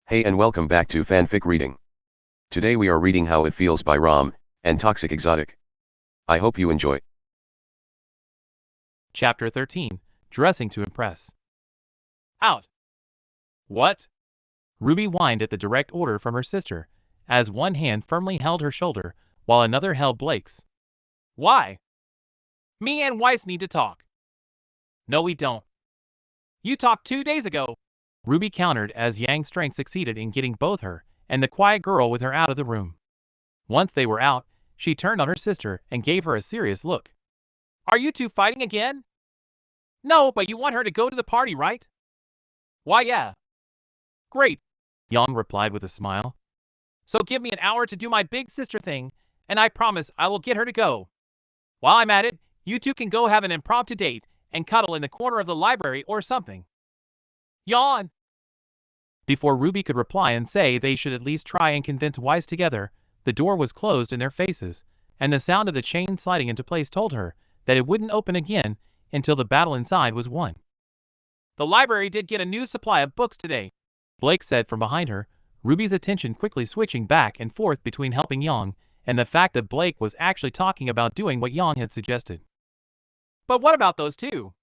Hey and welcome back to Fanfic Reading. Today we are reading How It Feels by Raalm and ToxicExotic. I hope you enjoy. Chapter 13. Dressing to Impress. Out. What? Ruby whined at the direct order from her sister, as one hand firmly held her shoulder, while another held Blake's. Why? Me and Weiss need to talk. No, we don't. You talked 2 days ago. Ruby countered as Yang's strength succeeded in getting both her and the quiet girl with her out of the room. Once they were out, she turned on her sister and gave her a serious look. Are you two fighting again? No, but you want her to go to the party, right? Why, yeah. Great, Yang replied with a smile. So give me an hour to do my big sister thing, and I promise I will get her to go. While I'm at it, you two can go have an impromptu date and cuddle in the corner of the library or something. Yawn! Before Ruby could reply and say they should at least try and convince Weiss together, the door was closed in their faces, and the sound of the chain sliding into place told her that it wouldn't open again until the battle inside was won. The library did get a new supply of books today, Blake said from behind her, Ruby's attention quickly switching back and forth between helping Yang and the fact that Blake was actually talking about doing what Yang had suggested. But what about those two?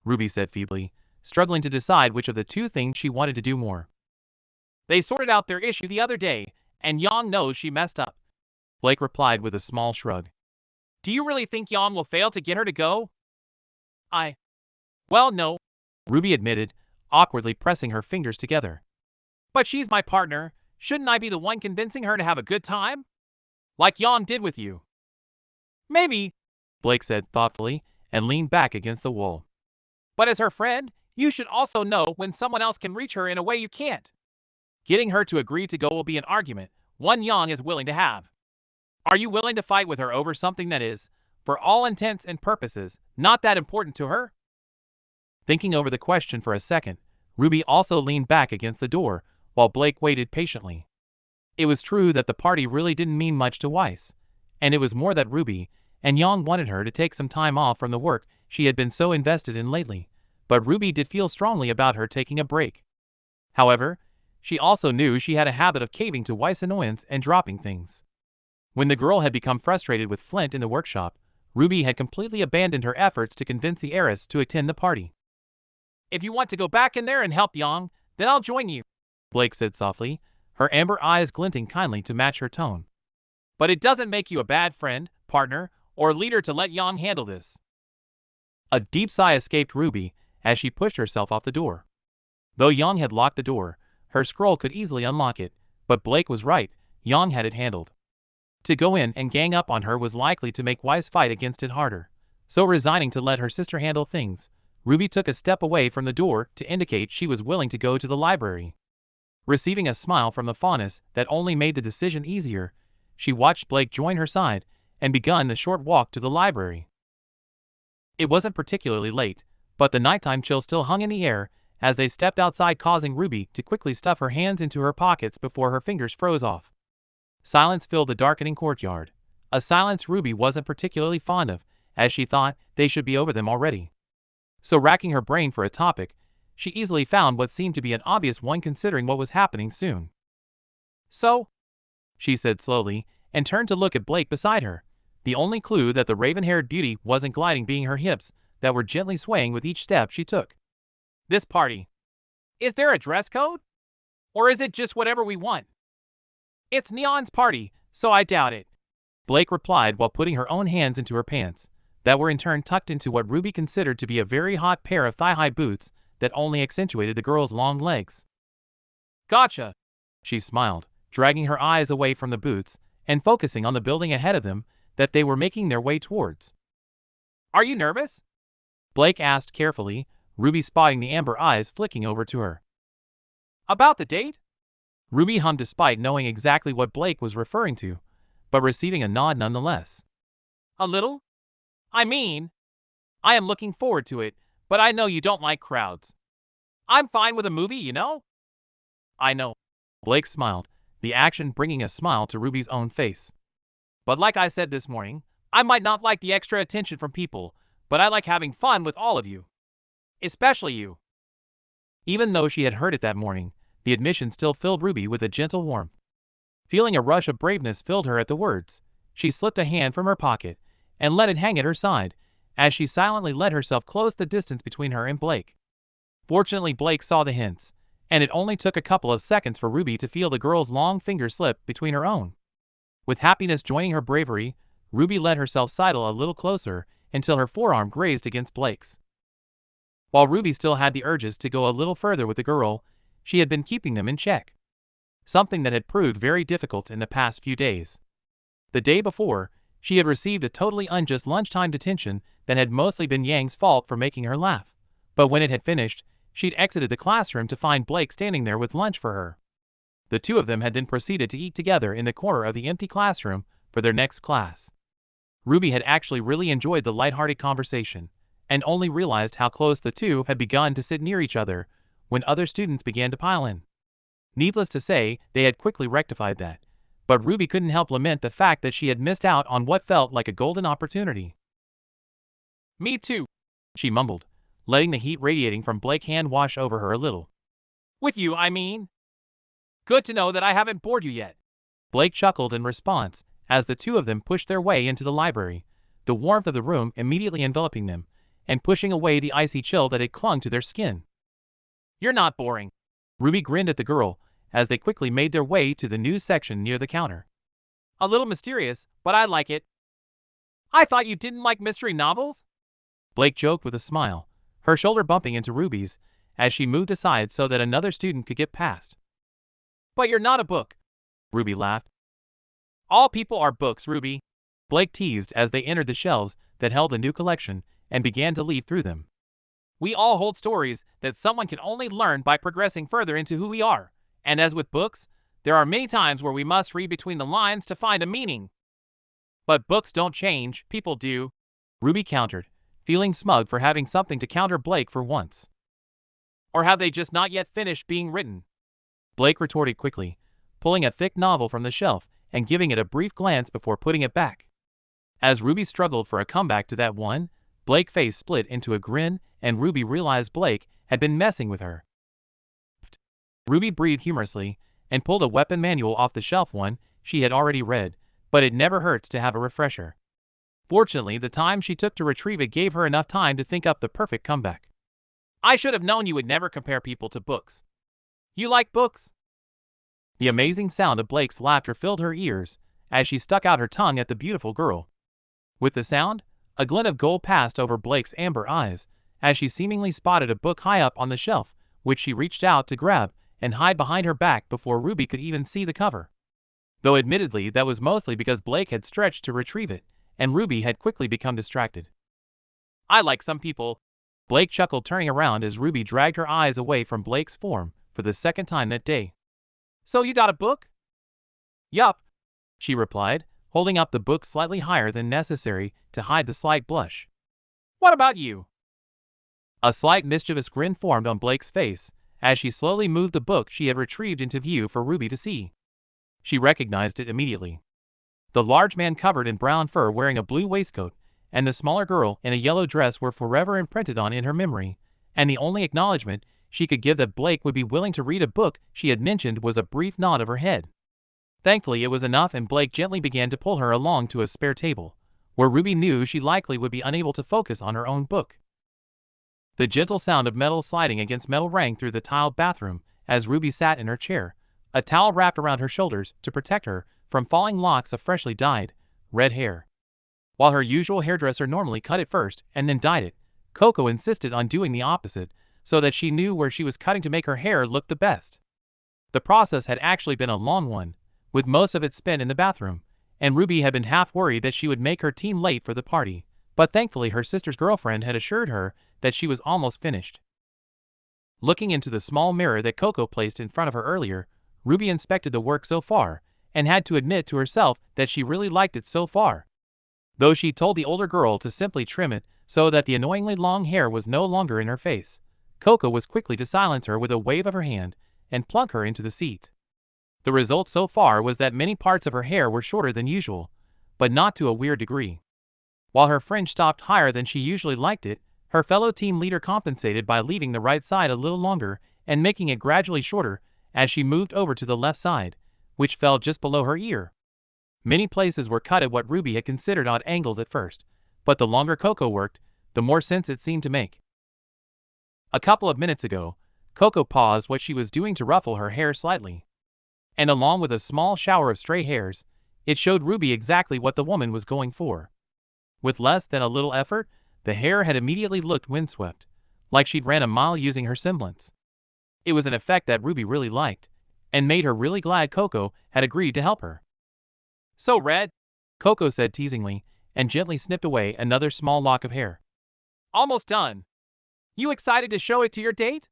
Ruby said feebly, struggling to decide which of the two things she wanted to do more. They sorted out their issue the other day, and Yang knows she messed up, Blake replied with a small shrug. Do you really think Yang will fail to get her to go? Well, no, Ruby admitted, awkwardly pressing her fingers together. But she's my partner. Shouldn't I be the one convincing her to have a good time? Like Yang did with you. Maybe, Blake said thoughtfully, and leaned back against the wall. But as her friend, you should also know when someone else can reach her in a way you can't. Getting her to agree to go will be an argument, one Yang is willing to have. Are you willing to fight with her over something that is, for all intents and purposes, not that important to her? Thinking over the question for a second, Ruby also leaned back against the door, while Blake waited patiently. It was true that the party really didn't mean much to Weiss, and it was more that Ruby and Yang wanted her to take some time off from the work she had been so invested in lately, but Ruby did feel strongly about her taking a break. However, she also knew she had a habit of caving to Weiss' annoyance and dropping things. When the girl had become frustrated with Flint in the workshop, Ruby had completely abandoned her efforts to convince the heiress to attend the party. If you want to go back in there and help Yang, then I'll join you, Blake said softly, her amber eyes glinting kindly to match her tone. But it doesn't make you a bad friend, partner, or leader to let Yang handle this. A deep sigh escaped Ruby as she pushed herself off the door. Though Yang had locked the door, her scroll could easily unlock it, but Blake was right, Yang had it handled. To go in and gang up on her was likely to make Weiss fight against it harder, so resigning to let her sister handle things, Ruby took a step away from the door to indicate she was willing to go to the library. Receiving a smile from the fauness that only made the decision easier, she watched Blake join her side and begun the short walk to the library. It wasn't particularly late, but the nighttime chill still hung in the air as they stepped outside, causing Ruby to quickly stuff her hands into her pockets before her fingers froze off. Silence filled the darkening courtyard, a silence Ruby wasn't particularly fond of, as she thought they should be over them already. So racking her brain for a topic, she easily found what seemed to be an obvious one considering what was happening soon. So, she said slowly, and turned to look at Blake beside her, the only clue that the raven-haired beauty wasn't gliding being her hips that were gently swaying with each step she took. This party. Is there a dress code? Or is it just whatever we want? It's Neon's party, so I doubt it, Blake replied while putting her own hands into her pants, that were in turn tucked into what Ruby considered to be a very hot pair of thigh-high boots that only accentuated the girl's long legs. Gotcha, she smiled, dragging her eyes away from the boots and focusing on the building ahead of them that they were making their way towards. Are you nervous? Blake asked carefully, Ruby spotting the amber eyes flicking over to her. About the date? Ruby hummed despite knowing exactly what Blake was referring to, but receiving a nod nonetheless. A little? I mean, I am looking forward to it, but I know you don't like crowds. I'm fine with a movie, you know? I know. Blake smiled, the action bringing a smile to Ruby's own face. But like I said this morning, I might not like the extra attention from people, but I like having fun with all of you. Especially you. Even though she had heard it that morning, the admission still filled Ruby with a gentle warmth. Feeling a rush of braveness filled her at the words, she slipped a hand from her pocket and let it hang at her side, as she silently let herself close the distance between her and Blake. Fortunately, Blake saw the hints, and it only took a couple of seconds for Ruby to feel the girl's long fingers slip between her own. With happiness joining her bravery, Ruby let herself sidle a little closer until her forearm grazed against Blake's. While Ruby still had the urges to go a little further with the girl, she had been keeping them in check, something that had proved very difficult in the past few days. The day before, she had received a totally unjust lunchtime detention that had mostly been Yang's fault for making her laugh, but when it had finished, she'd exited the classroom to find Blake standing there with lunch for her. The two of them had then proceeded to eat together in the corner of the empty classroom for their next class. Ruby had actually really enjoyed the lighthearted conversation, and only realized how close the two had begun to sit near each other when other students began to pile in. Needless to say, they had quickly rectified that, but Ruby couldn't help lament the fact that she had missed out on what felt like a golden opportunity. "Me too," she mumbled, letting the heat radiating from Blake's hand wash over her a little. "With you, I mean. Good to know that I haven't bored you yet." Blake chuckled in response as the two of them pushed their way into the library, the warmth of the room immediately enveloping them and pushing away the icy chill that had clung to their skin. "You're not boring." Ruby grinned at the girl as they quickly made their way to the news section near the counter. "A little mysterious, but I like it." "I thought you didn't like mystery novels?" Blake joked with a smile, her shoulder bumping into Ruby's as she moved aside so that another student could get past. "But you're not a book," Ruby laughed. "All people are books, Ruby," Blake teased as they entered the shelves that held the new collection and began to leaf through them. "We all hold stories that someone can only learn by progressing further into who we are, and as with books, there are many times where we must read between the lines to find a meaning." "But books don't change, people do," Ruby countered, feeling smug for having something to counter Blake for once. "Or have they just not yet finished being written?" Blake retorted quickly, pulling a thick novel from the shelf and giving it a brief glance before putting it back. As Ruby struggled for a comeback to that one, Blake's face split into a grin and Ruby realized Blake had been messing with her. Ruby breathed humorously and pulled a weapon manual off the shelf, one she had already read, but it never hurts to have a refresher. Fortunately, the time she took to retrieve it gave her enough time to think up the perfect comeback. "I should have known you would never compare people to books. You like books?" The amazing sound of Blake's laughter filled her ears as she stuck out her tongue at the beautiful girl. With the sound, a glint of gold passed over Blake's amber eyes as she seemingly spotted a book high up on the shelf, which she reached out to grab and hide behind her back before Ruby could even see the cover. Though admittedly that was mostly because Blake had stretched to retrieve it, and Ruby had quickly become distracted. "I like some people," Blake chuckled, turning around as Ruby dragged her eyes away from Blake's form for the second time that day. "So you got a book?" "Yup," she replied, holding up the book slightly higher than necessary to hide the slight blush. "What about you?" A slight mischievous grin formed on Blake's face as she slowly moved the book she had retrieved into view for Ruby to see. She recognized it immediately. The large man covered in brown fur wearing a blue waistcoat and the smaller girl in a yellow dress were forever imprinted on in her memory, and the only acknowledgement she could give that Blake would be willing to read a book she had mentioned was a brief nod of her head. Thankfully, it was enough, and Blake gently began to pull her along to a spare table, where Ruby knew she likely would be unable to focus on her own book. The gentle sound of metal sliding against metal rang through the tiled bathroom as Ruby sat in her chair, a towel wrapped around her shoulders to protect her from falling locks of freshly dyed red hair. While her usual hairdresser normally cut it first and then dyed it, Coco insisted on doing the opposite so that she knew where she was cutting to make her hair look the best. The process had actually been a long one, with most of it spent in the bathroom, and Ruby had been half worried that she would make her team late for the party, but thankfully her sister's girlfriend had assured her that she was almost finished. Looking into the small mirror that Coco placed in front of her earlier, Ruby inspected the work so far, and had to admit to herself that she really liked it so far. Though she told the older girl to simply trim it so that the annoyingly long hair was no longer in her face, Coco was quickly to silence her with a wave of her hand and plunk her into the seat. The result so far was that many parts of her hair were shorter than usual, but not to a weird degree. While her fringe stopped higher than she usually liked it, her fellow team leader compensated by leaving the right side a little longer and making it gradually shorter as she moved over to the left side, which fell just below her ear. Many places were cut at what Ruby had considered odd angles at first, but the longer Coco worked, the more sense it seemed to make. A couple of minutes ago, Coco paused what she was doing to ruffle her hair slightly. And along with a small shower of stray hairs, it showed Ruby exactly what the woman was going for. With less than a little effort, the hair had immediately looked windswept, like she'd ran a mile using her semblance. It was an effect that Ruby really liked, and made her really glad Coco had agreed to help her. "So, Red," Coco said teasingly, and gently snipped away another small lock of hair. "Almost done. You excited to show it to your date?"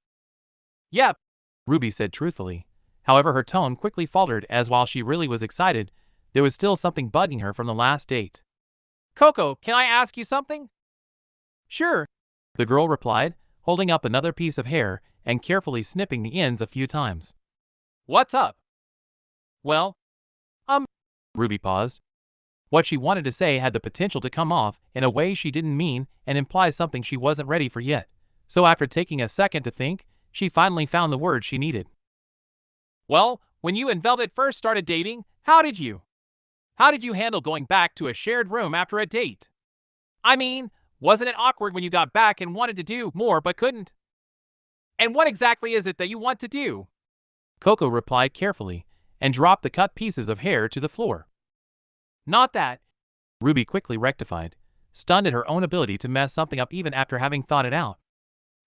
"Yep," Ruby said truthfully. However, her tone quickly faltered as while she really was excited, there was still something bugging her from the last date. "Coco, can I ask you something?" "Sure," the girl replied, holding up another piece of hair and carefully snipping the ends a few times. "What's up?" "Well, Ruby paused. What she wanted to say had the potential to come off in a way she didn't mean and imply something she wasn't ready for yet. So after taking a second to think, she finally found the words she needed. "Well, when you and Velvet first started dating, how did you handle going back to a shared room after a date? I mean, wasn't it awkward when you got back and wanted to do more but couldn't? And what exactly is it that you want to do?" Coco replied carefully, and dropped the cut pieces of hair to the floor. "Not that," Ruby quickly rectified, stunned at her own ability to mess something up even after having thought it out.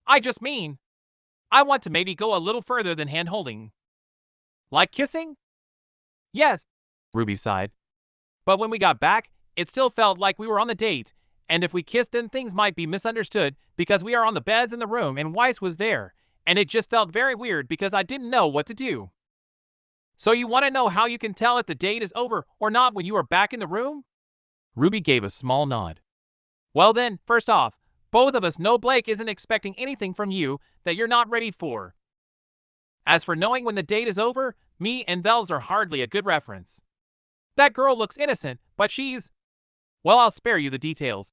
"I just mean, I want to maybe go a little further than hand-holding." "Like kissing?" "Yes," Ruby sighed. "But when we got back, it still felt like we were on the date, and if we kissed then things might be misunderstood because we are on the beds in the room and Weiss was there, and it just felt very weird because I didn't know what to do." "So you want to know how you can tell if the date is over or not when you are back in the room?" Ruby gave a small nod. "Well then, first off, both of us know Blake isn't expecting anything from you that you're not ready for. As for knowing when the date is over, me and Velves are hardly a good reference. That girl looks innocent, but she's... Well, I'll spare you the details."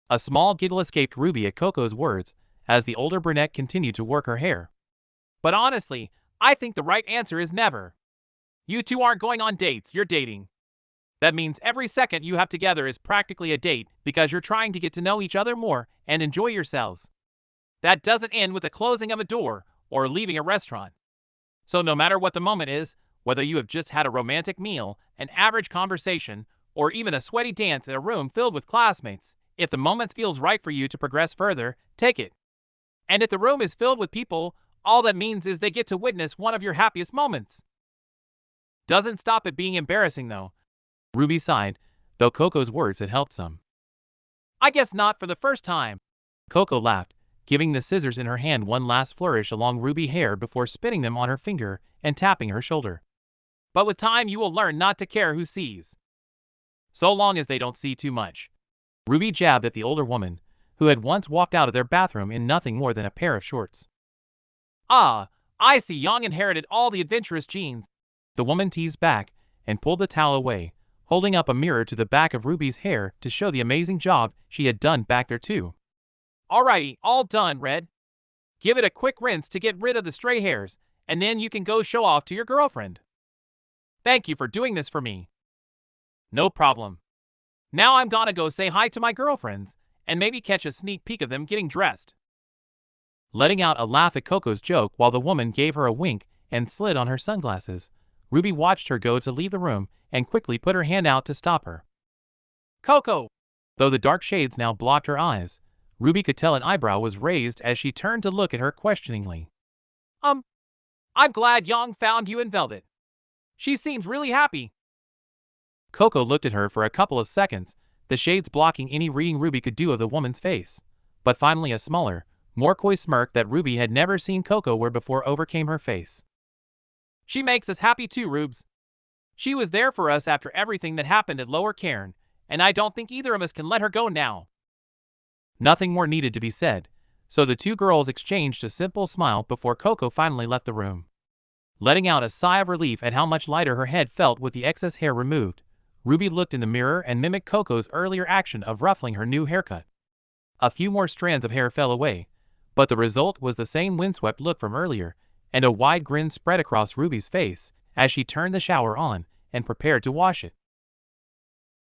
A small giggle escaped Ruby at Coco's words as the older brunette continued to work her hair. "But honestly, I think the right answer is never. You two aren't going on dates, you're dating. That means every second you have together is practically a date because you're trying to get to know each other more and enjoy yourselves. That doesn't end with the closing of a door or leaving a restaurant. So no matter what the moment is, whether you have just had a romantic meal, an average conversation, or even a sweaty dance in a room filled with classmates, if the moment feels right for you to progress further, take it. And if the room is filled with people, all that means is they get to witness one of your happiest moments. Doesn't stop it being embarrassing though." Ruby sighed, though Coco's words had helped some. "I guess not for the first time." Coco laughed, giving the scissors in her hand one last flourish along Ruby's hair before spinning them on her finger and tapping her shoulder. "But with time you will learn not to care who sees. So long as they don't see too much." Ruby jabbed at the older woman, who had once walked out of their bathroom in nothing more than a pair of shorts. "Ah, I see Yang inherited all the adventurous genes." The woman teased back and pulled the towel away, holding up a mirror to the back of Ruby's hair to show the amazing job she had done back there too. "Alrighty, all done, Red. Give it a quick rinse to get rid of the stray hairs, and then you can go show off to your girlfriend." "Thank you for doing this for me." "No problem. Now I'm gonna go say hi to my girlfriends, and maybe catch a sneak peek of them getting dressed." Letting out a laugh at Coco's joke while the woman gave her a wink and slid on her sunglasses, Ruby watched her go to leave the room and quickly put her hand out to stop her. "Coco!" Though the dark shades now blocked her eyes, Ruby could tell an eyebrow was raised as she turned to look at her questioningly. I'm glad Yang found you in Velvet. She seems really happy." Coco looked at her for a couple of seconds, the shades blocking any reading Ruby could do of the woman's face. But finally a smaller, more coy smirk that Ruby had never seen Coco wear before overcame her face. "She makes us happy too, Rubes. She was there for us after everything that happened at Lower Cairn, and I don't think either of us can let her go now." Nothing more needed to be said, so the two girls exchanged a simple smile before Coco finally left the room. Letting out a sigh of relief at how much lighter her head felt with the excess hair removed, Ruby looked in the mirror and mimicked Coco's earlier action of ruffling her new haircut. A few more strands of hair fell away, but the result was the same windswept look from earlier, and a wide grin spread across Ruby's face as she turned the shower on and prepared to wash it.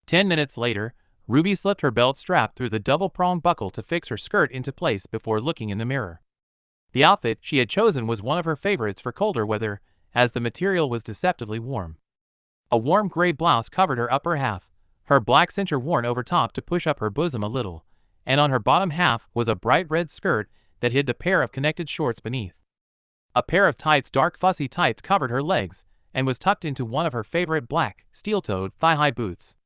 10 minutes later, Ruby slipped her belt strap through the double-pronged buckle to fix her skirt into place before looking in the mirror. The outfit she had chosen was one of her favorites for colder weather, as the material was deceptively warm. A warm gray blouse covered her upper half, her black cincher worn over top to push up her bosom a little, and on her bottom half was a bright red skirt that hid the pair of connected shorts beneath. A pair of dark fussy tights covered her legs and was tucked into one of her favorite black, steel-toed, thigh-high boots.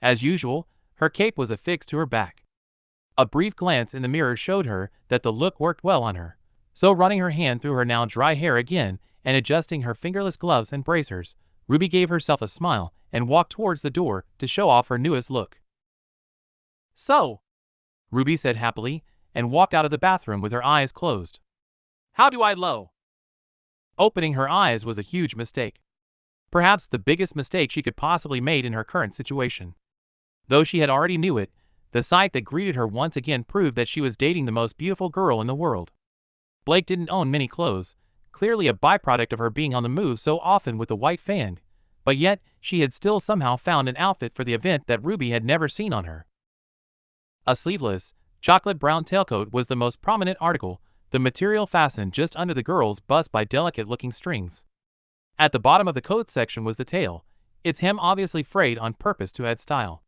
As usual, her cape was affixed to her back. A brief glance in the mirror showed her that the look worked well on her, so running her hand through her now dry hair again and adjusting her fingerless gloves and bracers, Ruby gave herself a smile and walked towards the door to show off her newest look. "So," Ruby said happily, and walked out of the bathroom with her eyes closed. "How do I low?" Opening her eyes was a huge mistake. Perhaps the biggest mistake she could possibly make in her current situation. Though she had already knew it, the sight that greeted her once again proved that she was dating the most beautiful girl in the world. Blake didn't own many clothes, clearly a byproduct of her being on the move so often with the white fang, but yet she had still somehow found an outfit for the event that Ruby had never seen on her. A sleeveless, chocolate brown tailcoat was the most prominent article, the material fastened just under the girl's bust by delicate-looking strings. At the bottom of the coat section was the tail, its hem obviously frayed on purpose to add style.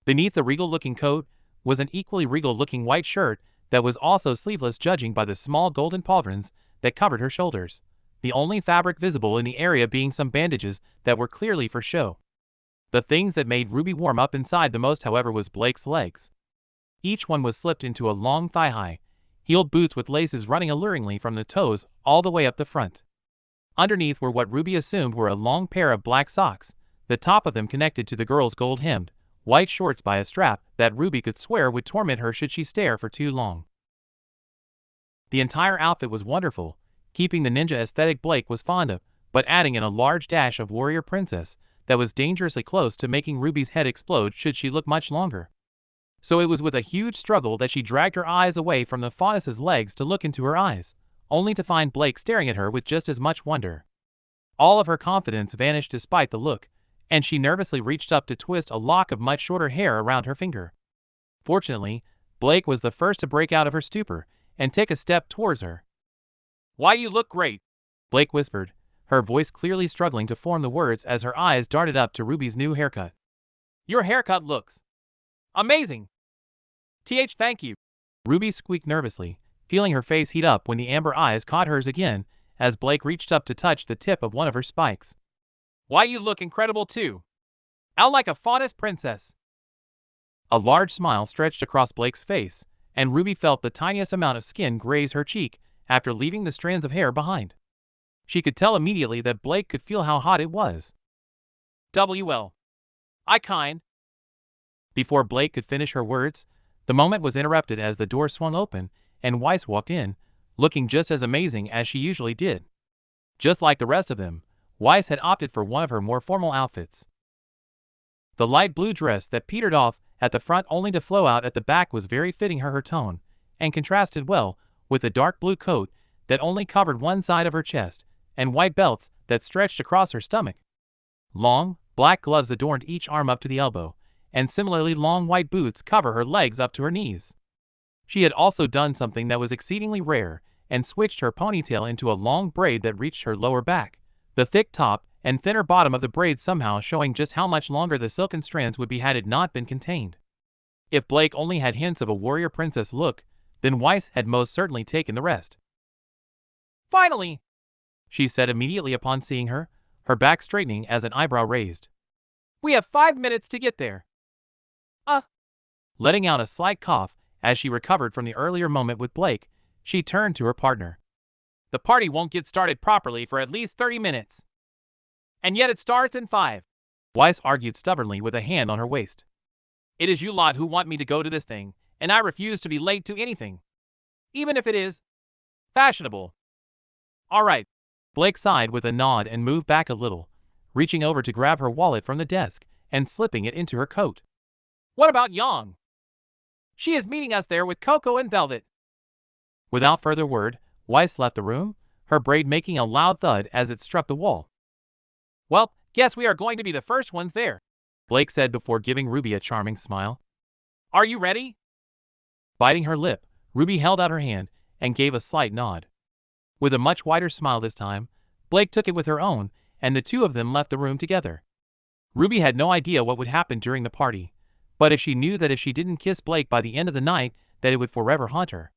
Beneath the regal-looking coat was an equally regal-looking white shirt that was also sleeveless judging by the small golden pauldrons that covered her shoulders, the only fabric visible in the area being some bandages that were clearly for show. The things that made Ruby warm up inside the most, however, was Blake's legs. Each one was slipped into a long thigh-high, heeled boots with laces running alluringly from the toes all the way up the front. Underneath were what Ruby assumed were a long pair of black socks, the top of them connected to the girl's gold-hemmed, white shorts by a strap that Ruby could swear would torment her should she stare for too long. The entire outfit was wonderful, keeping the ninja aesthetic Blake was fond of, but adding in a large dash of warrior princess that was dangerously close to making Ruby's head explode should she look much longer. So it was with a huge struggle that she dragged her eyes away from the fauness's legs to look into her eyes, only to find Blake staring at her with just as much wonder. All of her confidence vanished despite the look, and she nervously reached up to twist a lock of much shorter hair around her finger. Fortunately, Blake was the first to break out of her stupor and take a step towards her. "Why, you look great," Blake whispered, her voice clearly struggling to form the words as her eyes darted up to Ruby's new haircut. "Your haircut looks amazing." Thank you," Ruby squeaked nervously, feeling her face heat up when the amber eyes caught hers again as Blake reached up to touch the tip of one of her spikes. "Why, you look incredible too. Out like a fauness princess." A large smile stretched across Blake's face, and Ruby felt the tiniest amount of skin graze her cheek after leaving the strands of hair behind. She could tell immediately that Blake could feel how hot it was. "Well, I kind." Before Blake could finish her words, the moment was interrupted as the door swung open and Weiss walked in, looking just as amazing as she usually did. Just like the rest of them, Weiss had opted for one of her more formal outfits. The light blue dress that petered off at the front only to flow out at the back was very fitting her tone, and contrasted well with the dark blue coat that only covered one side of her chest, and white belts that stretched across her stomach. Long, black gloves adorned each arm up to the elbow, and similarly long white boots cover her legs up to her knees. She had also done something that was exceedingly rare, and switched her ponytail into a long braid that reached her lower back, the thick top and thinner bottom of the braid somehow showing just how much longer the silken strands would be had it not been contained. If Blake only had hints of a warrior princess look, then Weiss had most certainly taken the rest. "Finally," she said immediately upon seeing her, her back straightening as an eyebrow raised. "We have 5 minutes to get there." Letting out a slight cough as she recovered from the earlier moment with Blake, she turned to her partner. "The party won't get started properly for at least 30 minutes. And yet it starts in 5. Weiss argued stubbornly with a hand on her waist. "It is you lot who want me to go to this thing, and I refuse to be late to anything. Even if it is fashionable." "All right." Blake sighed with a nod and moved back a little, reaching over to grab her wallet from the desk and slipping it into her coat. "What about Yang? She is meeting us there with Coco and Velvet." Without further word, Weiss left the room, her braid making a loud thud as it struck the wall. "Well, guess we are going to be the first ones there," Blake said before giving Ruby a charming smile. "Are you ready?" Biting her lip, Ruby held out her hand and gave a slight nod. With a much wider smile this time, Blake took it with her own, and the two of them left the room together. Ruby had no idea what would happen during the party, but if she knew that if she didn't kiss Blake by the end of the night, that it would forever haunt her.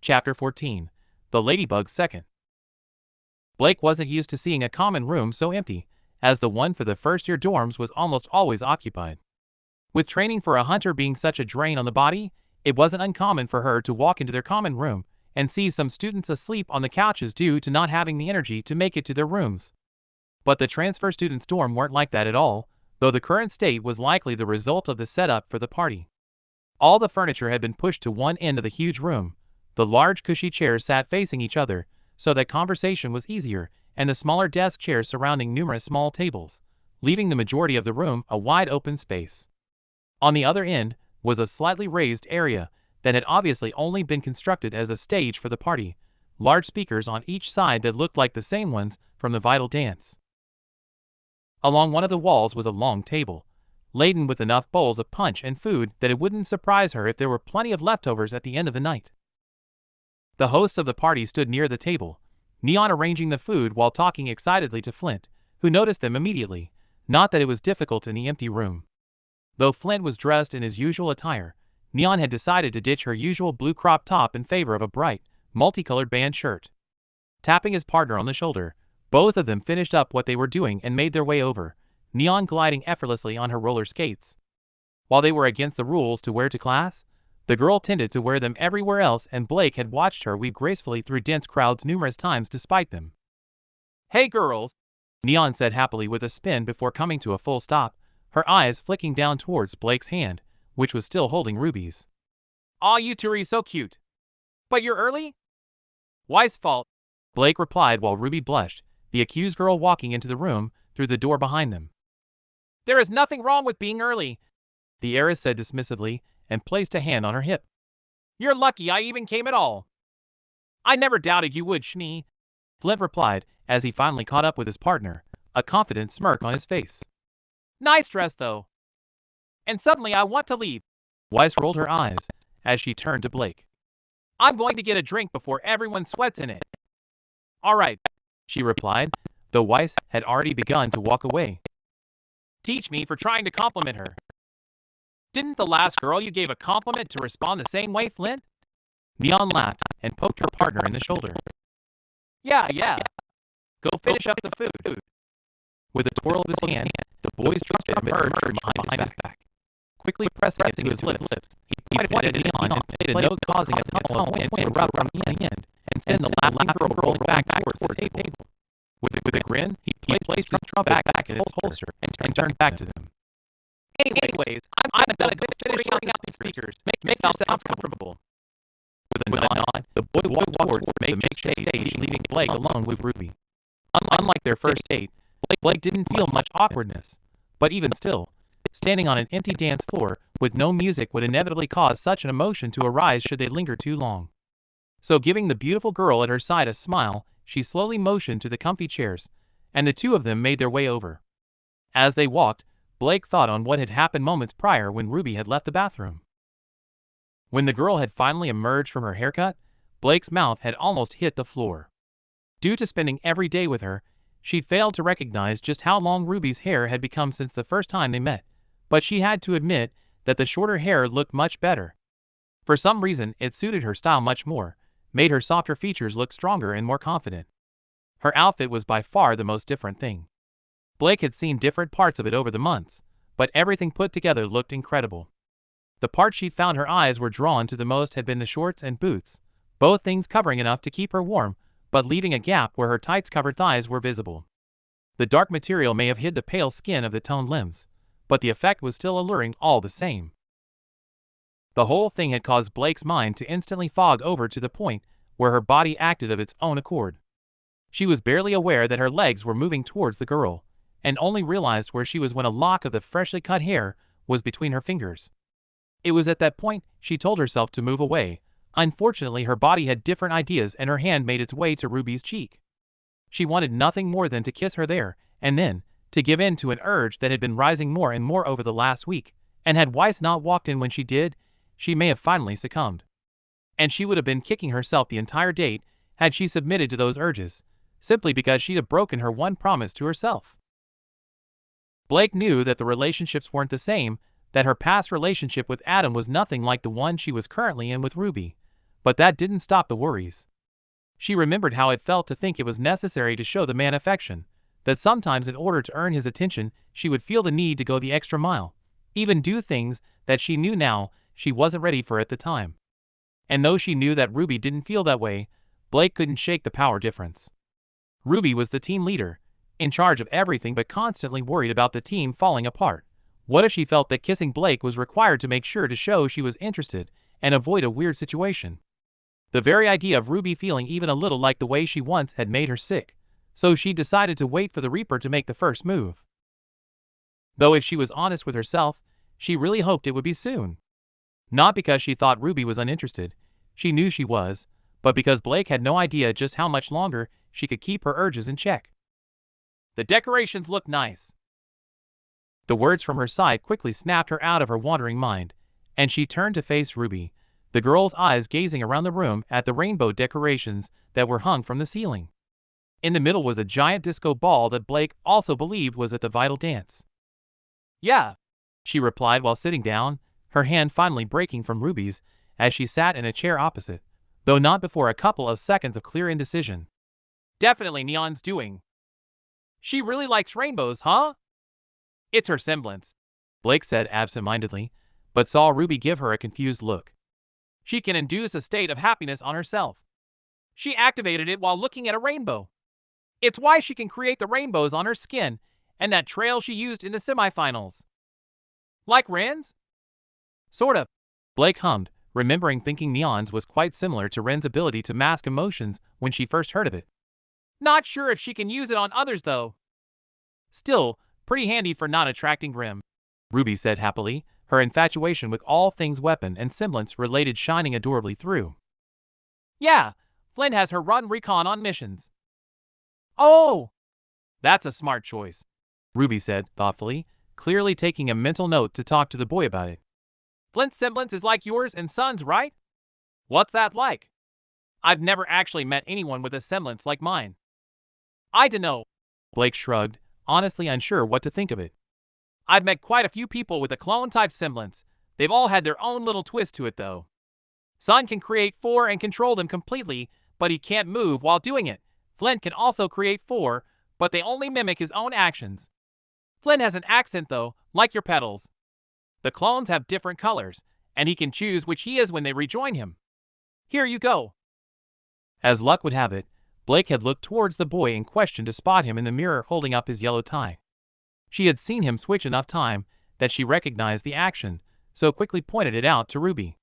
Chapter 14. The Ladybug's Second. Blake wasn't used to seeing a common room so empty, as the one for the first-year dorms was almost always occupied. With training for a hunter being such a drain on the body, it wasn't uncommon for her to walk into their common room and see some students asleep on the couches due to not having the energy to make it to their rooms. But the transfer students' dorm weren't like that at all, though the current state was likely the result of the setup for the party. All the furniture had been pushed to one end of the huge room. The large cushy chairs sat facing each other, so that conversation was easier, and the smaller desk chairs surrounding numerous small tables, leaving the majority of the room a wide open space. On the other end was a slightly raised area that had obviously only been constructed as a stage for the party, large speakers on each side that looked like the same ones from the Vital Dance. Along one of the walls was a long table, laden with enough bowls of punch and food that it wouldn't surprise her if there were plenty of leftovers at the end of the night. The hosts of the party stood near the table, Neon arranging the food while talking excitedly to Flint, who noticed them immediately, not that it was difficult in the empty room. Though Flint was dressed in his usual attire, Neon had decided to ditch her usual blue crop top in favor of a bright, multicolored band shirt. Tapping his partner on the shoulder, both of them finished up what they were doing and made their way over, Neon gliding effortlessly on her roller skates. While they were against the rules to wear to class, the girl tended to wear them everywhere else, and Blake had watched her weave gracefully through dense crowds numerous times despite them. "Hey girls," Neon said happily with a spin before coming to a full stop, her eyes flicking down towards Blake's hand, which was still holding Ruby's. "Aw, you two are so cute. But you're early?" "Why's fault?" Blake replied while Ruby blushed, the accused girl walking into the room through the door behind them. "There is nothing wrong with being early," the heiress said dismissively, and placed a hand on her hip. "You're lucky I even came at all." "I never doubted you would, Schnee," Flint replied as he finally caught up with his partner, a confident smirk on his face. "Nice dress, though. And suddenly I want to leave." Weiss rolled her eyes as she turned to Blake. "I'm going to get a drink before everyone sweats in it." "All right," she replied, though Weiss had already begun to walk away. "Teach me for trying to compliment her." "Didn't the last girl you gave a compliment to respond the same way, Flint?" Neon laughed and poked her partner in the shoulder. Yeah. Go finish up the food." With a twirl of his hand, the boy's trumpet emerged from behind his back. Quickly pressing it to his lips, he pointed at Neon and played a note causing a tunnel of wind to erupt from the end and send the laughing girl rolling back towards the table. With a grin, he placed his trumpet back in its holster and turned back to them. "Anyways, I'm gonna go finish sorting out these speakers. Make yourself comfortable." With a nod, the boy walked towards the makeshift stage, leaving Blake alone with Ruby. Unlike their first date, Blake didn't feel much awkwardness, but even still, standing on an empty dance floor with no music would inevitably cause such an emotion to arise should they linger too long. So giving the beautiful girl at her side a smile, she slowly motioned to the comfy chairs, and the two of them made their way over. As they walked, Blake thought on what had happened moments prior when Ruby had left the bathroom. When the girl had finally emerged from her haircut, Blake's mouth had almost hit the floor. Due to spending every day with her, she'd failed to recognize just how long Ruby's hair had become since the first time they met, but she had to admit that the shorter hair looked much better. For some reason, it suited her style much more, made her softer features look stronger and more confident. Her outfit was by far the most different thing. Blake had seen different parts of it over the months, but everything put together looked incredible. The part she found her eyes were drawn to the most had been the shorts and boots, both things covering enough to keep her warm, but leaving a gap where her tights-covered thighs were visible. The dark material may have hid the pale skin of the toned limbs, but the effect was still alluring all the same. The whole thing had caused Blake's mind to instantly fog over to the point where her body acted of its own accord. She was barely aware that her legs were moving towards the girl, and only realized where she was when a lock of the freshly cut hair was between her fingers. It was at that point she told herself to move away, Unfortunately, her body had different ideas and her hand made its way to Ruby's cheek. She wanted nothing more than to kiss her there, and then, to give in to an urge that had been rising more and more over the last week, and had Weiss not walked in when she did, she may have finally succumbed. And she would have been kicking herself the entire date had she submitted to those urges, simply because she'd have broken her one promise to herself. Blake knew that the relationships weren't the same, that her past relationship with Adam was nothing like the one she was currently in with Ruby, but that didn't stop the worries. She remembered how it felt to think it was necessary to show the man affection, that sometimes in order to earn his attention she would feel the need to go the extra mile, even do things that she knew now she wasn't ready for at the time. And though she knew that Ruby didn't feel that way, Blake couldn't shake the power difference. Ruby was the team leader, in charge of everything but constantly worried about the team falling apart. What if she felt that kissing Blake was required to make sure to show she was interested and avoid a weird situation? The very idea of Ruby feeling even a little like the way she once had made her sick, so she decided to wait for the Reaper to make the first move. Though if she was honest with herself, she really hoped it would be soon. Not because she thought Ruby was uninterested, she knew she was, but because Blake had no idea just how much longer she could keep her urges in check. The decorations look nice. The words from her side quickly snapped her out of her wandering mind, and she turned to face Ruby, the girl's eyes gazing around the room at the rainbow decorations that were hung from the ceiling. In the middle was a giant disco ball that Blake also believed was at the Vital Dance. "Yeah," she replied while sitting down, her hand finally breaking from Ruby's as she sat in a chair opposite, though not before a couple of seconds of clear indecision. "Definitely Neon's doing. She really likes rainbows, huh?" "It's her semblance," Blake said absent-mindedly, but saw Ruby give her a confused look. "She can induce a state of happiness on herself. She activated it while looking at a rainbow. It's why she can create the rainbows on her skin and that trail she used in the semifinals." "Like Ren's?" "Sort of," Blake hummed, remembering thinking Neon's was quite similar to Ren's ability to mask emotions when she first heard of it. "Not sure if she can use it on others, though. Still, pretty handy for not attracting Grimm," Ruby said happily, her infatuation with all things weapon and semblance related shining adorably through. "Yeah, Flynn has her run recon on missions." "Oh, that's a smart choice," Ruby said thoughtfully, clearly taking a mental note to talk to the boy about it. "Flint's semblance is like yours and Son's, right? What's that like? I've never actually met anyone with a semblance like mine." "I dunno," Blake shrugged, honestly unsure what to think of it. "I've met quite a few people with a clone-type semblance. They've all had their own little twist to it, though. Son can create 4 and control them completely, but he can't move while doing it. Flint can also create 4, but they only mimic his own actions. Flint has an accent, though, like your petals. The clones have different colors, and he can choose which he is when they rejoin him. Here you go." As luck would have it, Blake had looked towards the boy in question to spot him in the mirror holding up his yellow tie. She had seen him switch enough time that she recognized the action, so quickly pointed it out to Ruby.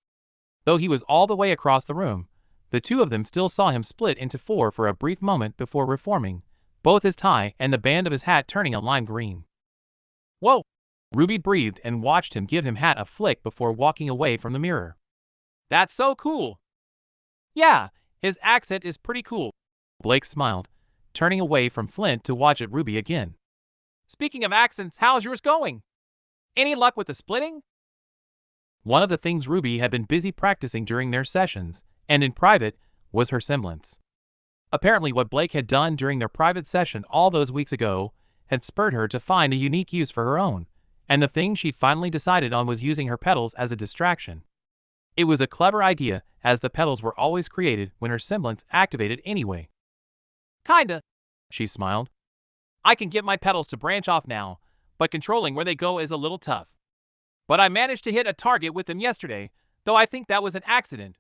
Though he was all the way across the room, the two of them still saw him split into 4 for a brief moment before reforming, both his tie and the band of his hat turning a lime green. "Whoa!" Ruby breathed and watched him give him hat a flick before walking away from the mirror. "That's so cool." "Yeah, his accent is pretty cool," Blake smiled, turning away from Flint to watch at Ruby again. "Speaking of accents, how's yours going? Any luck with the splitting?" One of the things Ruby had been busy practicing during their sessions, and in private, was her semblance. Apparently what Blake had done during their private session all those weeks ago had spurred her to find a unique use for her own, and the thing she'd finally decided on was using her petals as a distraction. It was a clever idea, as the petals were always created when her semblance activated anyway. "Kinda," she smiled. "I can get my petals to branch off now, but controlling where they go is a little tough. But I managed to hit a target with them yesterday, though I think that was an accident."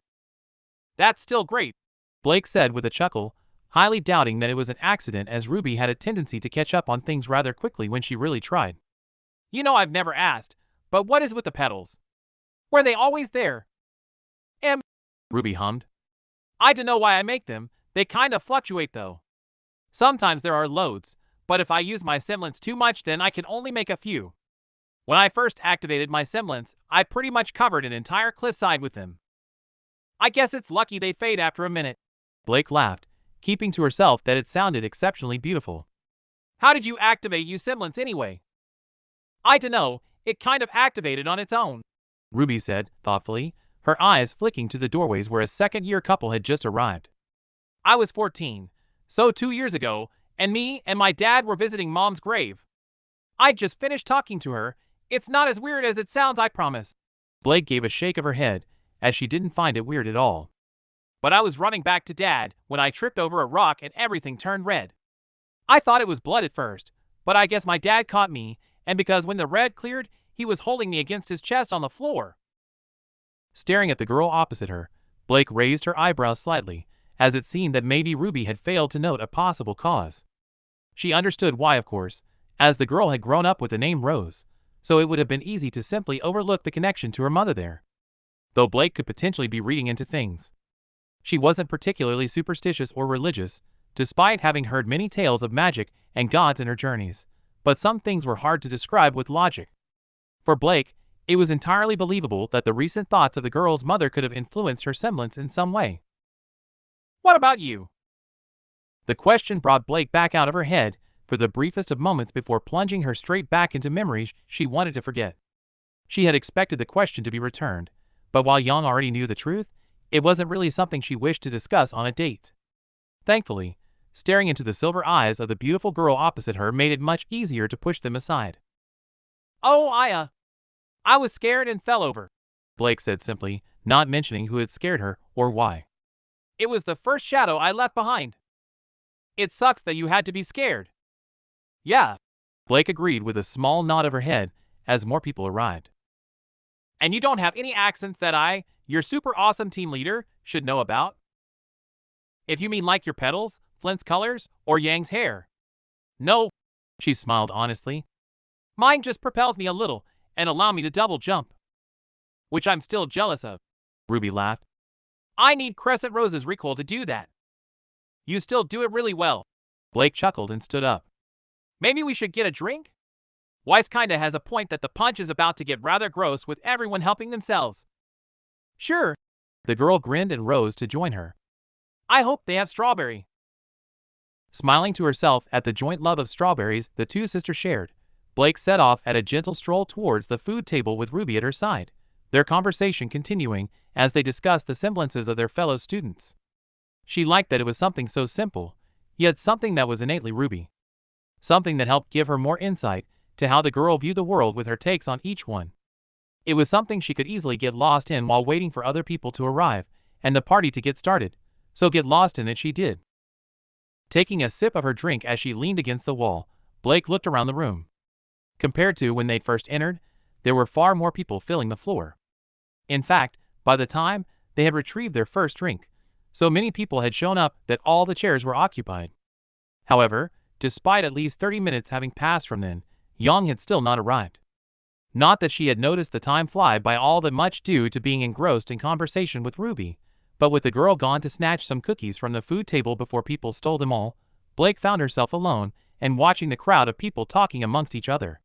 "That's still great," Blake said with a chuckle, highly doubting that it was an accident as Ruby had a tendency to catch up on things rather quickly when she really tried. "You know I've never asked, but what is with the petals? Were they always there?" Ruby hummed. "I dunno why I make them, they kinda fluctuate though. Sometimes there are loads, but if I use my semblance too much then I can only make a few. When I first activated my semblance, I pretty much covered an entire cliffside with them." I guess it's lucky they fade after a minute. Blake laughed, keeping to herself that it sounded exceptionally beautiful. How did you activate you semblance anyway? I dunno, it kind of activated on its own, Ruby said, thoughtfully, her eyes flicking to the doorways where a second-year couple had just arrived. I was 14, so 2 years ago, and me and my dad were visiting Mom's grave. I'd just finished talking to her. It's not as weird as it sounds, I promise. Blake gave a shake of her head, as she didn't find it weird at all. But I was running back to Dad when I tripped over a rock and everything turned red. I thought it was blood at first, but I guess my dad caught me, and because when the red cleared, he was holding me against his chest on the floor. Staring at the girl opposite her, Blake raised her eyebrows slightly, as it seemed that maybe Ruby had failed to note a possible cause. She understood why, of course, as the girl had grown up with the name Rose, so it would have been easy to simply overlook the connection to her mother there. Though Blake could potentially be reading into things. She wasn't particularly superstitious or religious, despite having heard many tales of magic and gods in her journeys, but some things were hard to describe with logic. For Blake, it was entirely believable that the recent thoughts of the girl's mother could have influenced her semblance in some way. What about you? The question brought Blake back out of her head for the briefest of moments before plunging her straight back into memories she wanted to forget. She had expected the question to be returned, but while Yang already knew the truth, it wasn't really something she wished to discuss on a date. Thankfully, staring into the silver eyes of the beautiful girl opposite her made it much easier to push them aside. Oh, I was scared and fell over, Blake said simply, not mentioning who had scared her or why. It was the first shadow I left behind. It sucks that you had to be scared. Yeah, Blake agreed with a small nod of her head as more people arrived. And you don't have any accents that your super awesome team leader, should know about? If you mean like your petals, Flint's colors, or Yang's hair. No, she smiled honestly. Mine just propels me a little and allow me to double jump. Which I'm still jealous of, Ruby laughed. I need Crescent Rose's recoil to do that. You still do it really well. Blake chuckled and stood up. Maybe we should get a drink? Weiss kinda has a point that the punch is about to get rather gross with everyone helping themselves. Sure. The girl grinned and rose to join her. I hope they have strawberry. Smiling to herself at the joint love of strawberries the two sisters shared, Blake set off at a gentle stroll towards the food table with Ruby at her side, their conversation continuing as they discussed the semblances of their fellow students. She liked that it was something so simple, yet something that was innately Ruby. Something that helped give her more insight to how the girl viewed the world with her takes on each one. It was something she could easily get lost in while waiting for other people to arrive and the party to get started, so get lost in it she did. Taking a sip of her drink as she leaned against the wall, Blake looked around the room. Compared to when they'd first entered, there were far more people filling the floor. In fact, by the time they had retrieved their first drink, so many people had shown up that all the chairs were occupied. However, despite at least 30 minutes having passed from then, Yang had still not arrived. Not that she had noticed the time fly by all that much due to being engrossed in conversation with Ruby, but with the girl gone to snatch some cookies from the food table before people stole them all, Blake found herself alone and watching the crowd of people talking amongst each other.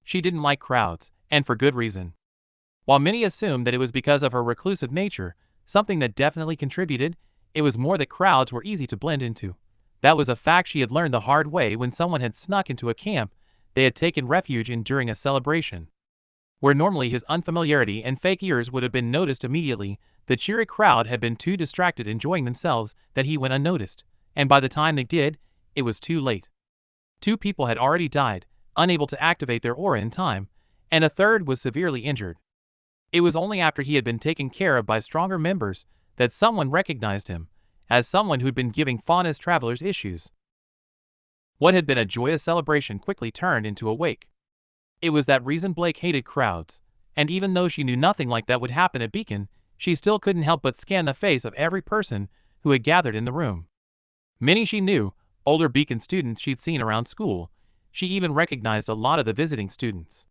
She didn't like crowds, and for good reason. While many assumed that it was because of her reclusive nature, something that definitely contributed, it was more that crowds were easy to blend into. That was a fact she had learned the hard way when someone had snuck into a camp they had taken refuge in during a celebration. Where normally his unfamiliarity and fake ears would have been noticed immediately, the cheery crowd had been too distracted enjoying themselves that he went unnoticed, and by the time they did, it was too late. 2 people had already died, unable to activate their aura in time, and a third was severely injured. It was only after he had been taken care of by stronger members that someone recognized him as someone who'd been giving Fauna's travelers issues. What had been a joyous celebration quickly turned into a wake. It was that reason Blake hated crowds, and even though she knew nothing like that would happen at Beacon, she still couldn't help but scan the face of every person who had gathered in the room. Many she knew, older Beacon students she'd seen around school. She even recognized a lot of the visiting students.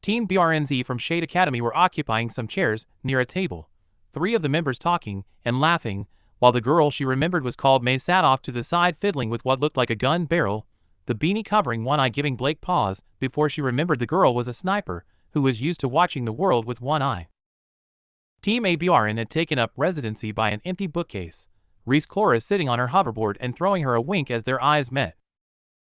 Team BRNZ from Shade Academy were occupying some chairs near a table, 3 of the members talking and laughing, while the girl she remembered was called May sat off to the side fiddling with what looked like a gun barrel, the beanie covering one eye, giving Blake pause before she remembered the girl was a sniper who was used to watching the world with one eye. Team ABRN had taken up residency by an empty bookcase, Reese Cloris sitting on her hoverboard and throwing her a wink as their eyes met.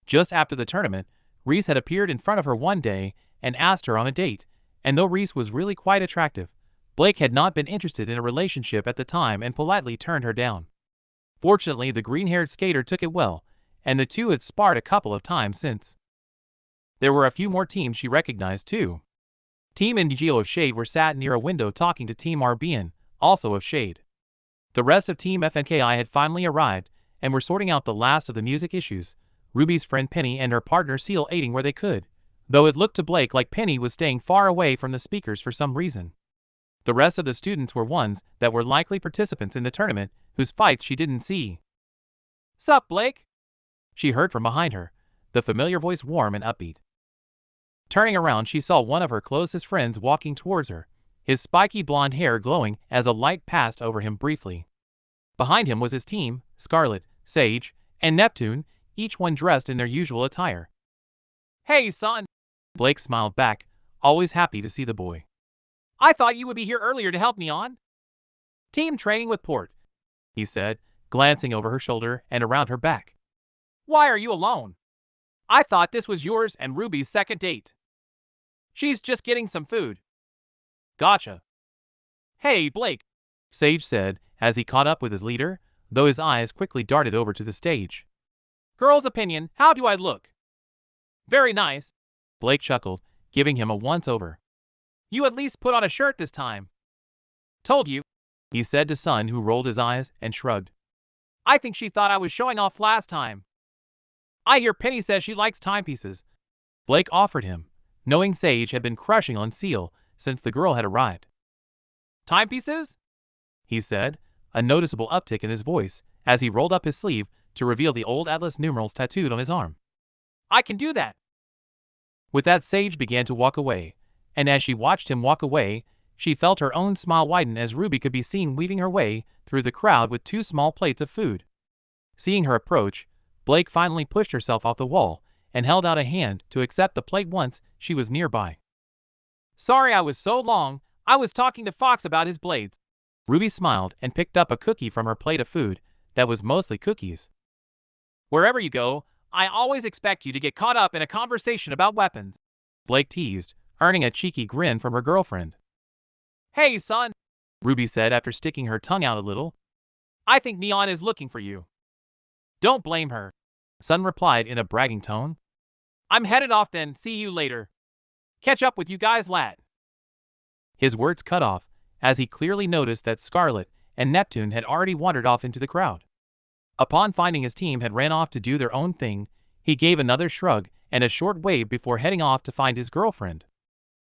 Just after the tournament, Reese had appeared in front of her one day and asked her on a date, and though Reese was really quite attractive, Blake had not been interested in a relationship at the time and politely turned her down. Fortunately, the green-haired skater took it well, and the two had sparred a couple of times since. There were a few more teams she recognized too. Team NGO of Shade were sat near a window talking to Team RBN, also of Shade. The rest of Team FNKI had finally arrived and were sorting out the last of the music issues, Ruby's friend Penny and her partner Seal aiding where they could, though it looked to Blake like Penny was staying far away from the speakers for some reason. The rest of the students were ones that were likely participants in the tournament whose fights she didn't see. "Sup, Blake?" she heard from behind her, the familiar voice warm and upbeat. Turning around, she saw one of her closest friends walking towards her, his spiky blonde hair glowing as a light passed over him briefly. Behind him was his team, Scarlet, Sage, and Neptune, each one dressed in their usual attire. "Hey, son," Blake smiled back, always happy to see the boy. "I thought you would be here earlier to help Neon." "Team training with Port," he said, glancing over her shoulder and around her back. "Why are you alone? I thought this was yours and Ruby's second date." "She's just getting some food." "Gotcha." "Hey, Blake," Sage said as he caught up with his leader, though his eyes quickly darted over to the stage. "Girl's opinion, how do I look?" "Very nice," Blake chuckled, giving him a once-over. "You at least put on a shirt this time." "Told you," he said to Sun, who rolled his eyes and shrugged. "I think she thought I was showing off last time." "I hear Penny says she likes timepieces," Blake offered him, knowing Sage had been crushing on Seal since the girl had arrived. "Timepieces?" he said, a noticeable uptick in his voice as he rolled up his sleeve to reveal the old Atlas numerals tattooed on his arm. "I can do that." With that, Sage began to walk away, and as she watched him walk away, she felt her own smile widen as Ruby could be seen weaving her way through the crowd with 2 small plates of food. Seeing her approach, Blake finally pushed herself off the wall and held out a hand to accept the plate once she was nearby. "Sorry I was so long, I was talking to Fox about his blades." Ruby smiled and picked up a cookie from her plate of food that was mostly cookies. "Wherever you go, I always expect you to get caught up in a conversation about weapons," Blake teased, earning a cheeky grin from her girlfriend. "Hey, son," Ruby said after sticking her tongue out a little. "I think Neon is looking for you." "Don't blame her," Sun replied in a bragging tone. "I'm headed off then, see you later. Catch up with you guys lat." His words cut off as he clearly noticed that Scarlet and Neptune had already wandered off into the crowd. Upon finding his team had ran off to do their own thing, he gave another shrug and a short wave before heading off to find his girlfriend.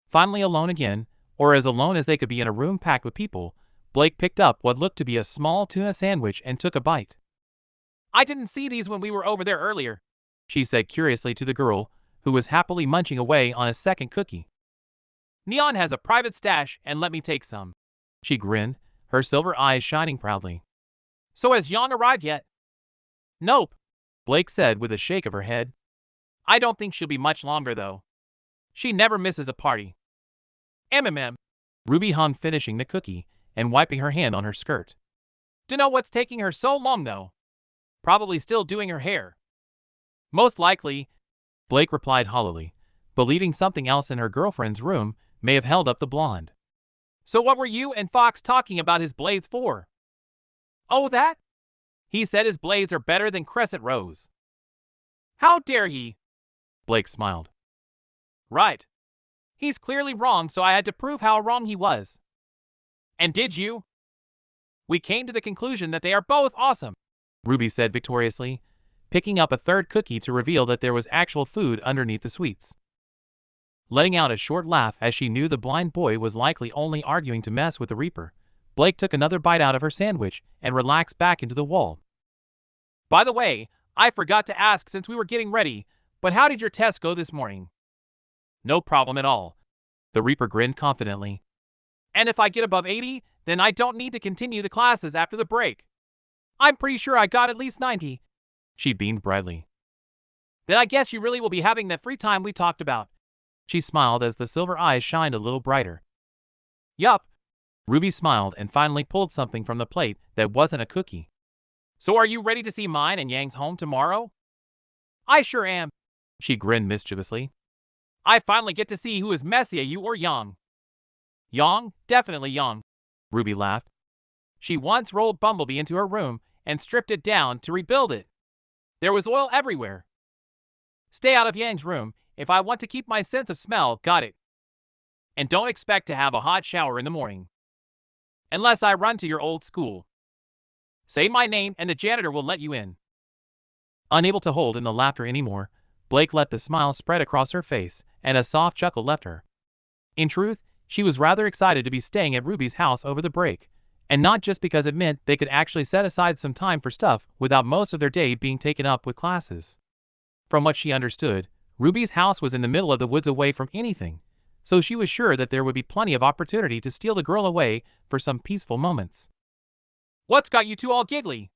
Finally alone again, or as alone as they could be in a room packed with people, Blake picked up what looked to be a small tuna sandwich and took a bite. "I didn't see these when we were over there earlier," she said curiously to the girl, who was happily munching away on a second cookie. "Neon has a private stash and let me take some." She grinned, her silver eyes shining proudly. "So has Yang arrived yet?" "Nope," Blake said with a shake of her head. "I don't think she'll be much longer though. She never misses a party." "MMM," Ruby hummed, finishing the cookie and wiping her hand on her skirt. "Dunno what's taking her so long though. Probably still doing her hair." "Most likely," Blake replied hollowly, believing something else in her girlfriend's room may have held up the blonde. "So what were you and Fox talking about his blades for?" "Oh, that? He said his blades are better than Crescent Rose." "How dare he?" Blake smiled. "Right. He's clearly wrong, so I had to prove how wrong he was." "And did you?" "We came to the conclusion that they are both awesome," Ruby said victoriously, picking up a third cookie to reveal that there was actual food underneath the sweets. Letting out a short laugh as she knew the blind boy was likely only arguing to mess with the Reaper, Blake took another bite out of her sandwich and relaxed back into the wall. "By the way, I forgot to ask since we were getting ready, but how did your test go this morning?" "No problem at all," the Reaper grinned confidently. "And if I get above 80, then I don't need to continue the classes after the break. I'm pretty sure I got at least 90. She beamed brightly. "Then I guess you really will be having that free time we talked about." She smiled as the silver eyes shined a little brighter. "Yup. Ruby smiled and finally pulled something from the plate that wasn't a cookie. So are you ready to see mine and Yang's home tomorrow? I sure am. She grinned mischievously. I finally get to see who is messier, you or Yang. Yang? Definitely Yang. Ruby laughed. She once rolled Bumblebee into her room and stripped it down to rebuild it. There was oil everywhere. Stay out of Yang's room if I want to keep my sense of smell, got it? And don't expect to have a hot shower in the morning. Unless I run to your old school. Say my name and the janitor will let you in. Unable to hold in the laughter anymore, Blake let the smile spread across her face and a soft chuckle left her. In truth, she was rather excited to be staying at Ruby's house over the break, and not just because it meant they could actually set aside some time for stuff without most of their day being taken up with classes. From what she understood, Ruby's house was in the middle of the woods away from anything, so she was sure that there would be plenty of opportunity to steal the girl away for some peaceful moments. What's got you two all giggly?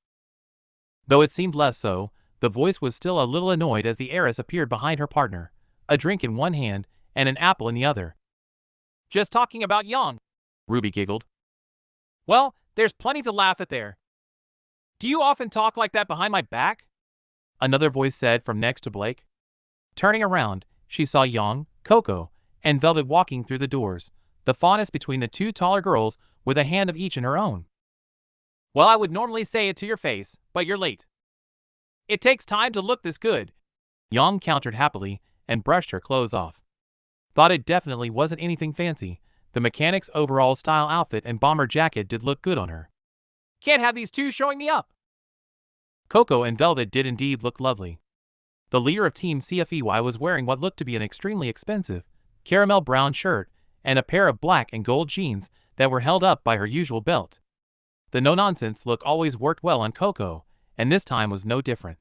Though it seemed less so, the voice was still a little annoyed as the heiress appeared behind her partner, a drink in one hand and an apple in the other. Just talking about Yang, Ruby giggled. Well, there's plenty to laugh at there. Do you often talk like that behind my back? Another voice said from next to Blake. Turning around, she saw Yang, Coco, and Velvet walking through the doors, the fondness between the two taller girls with a hand of each in her own. Well, I would normally say it to your face, but you're late. It takes time to look this good, Yang countered happily and brushed her clothes off. Thought it definitely wasn't anything fancy. The mechanic's overall style outfit and bomber jacket did look good on her. Can't have these two showing me up. Coco and Velvet did indeed look lovely. The leader of Team CFEY was wearing what looked to be an extremely expensive caramel brown shirt and a pair of black and gold jeans that were held up by her usual belt. The no-nonsense look always worked well on Coco, and this time was no different.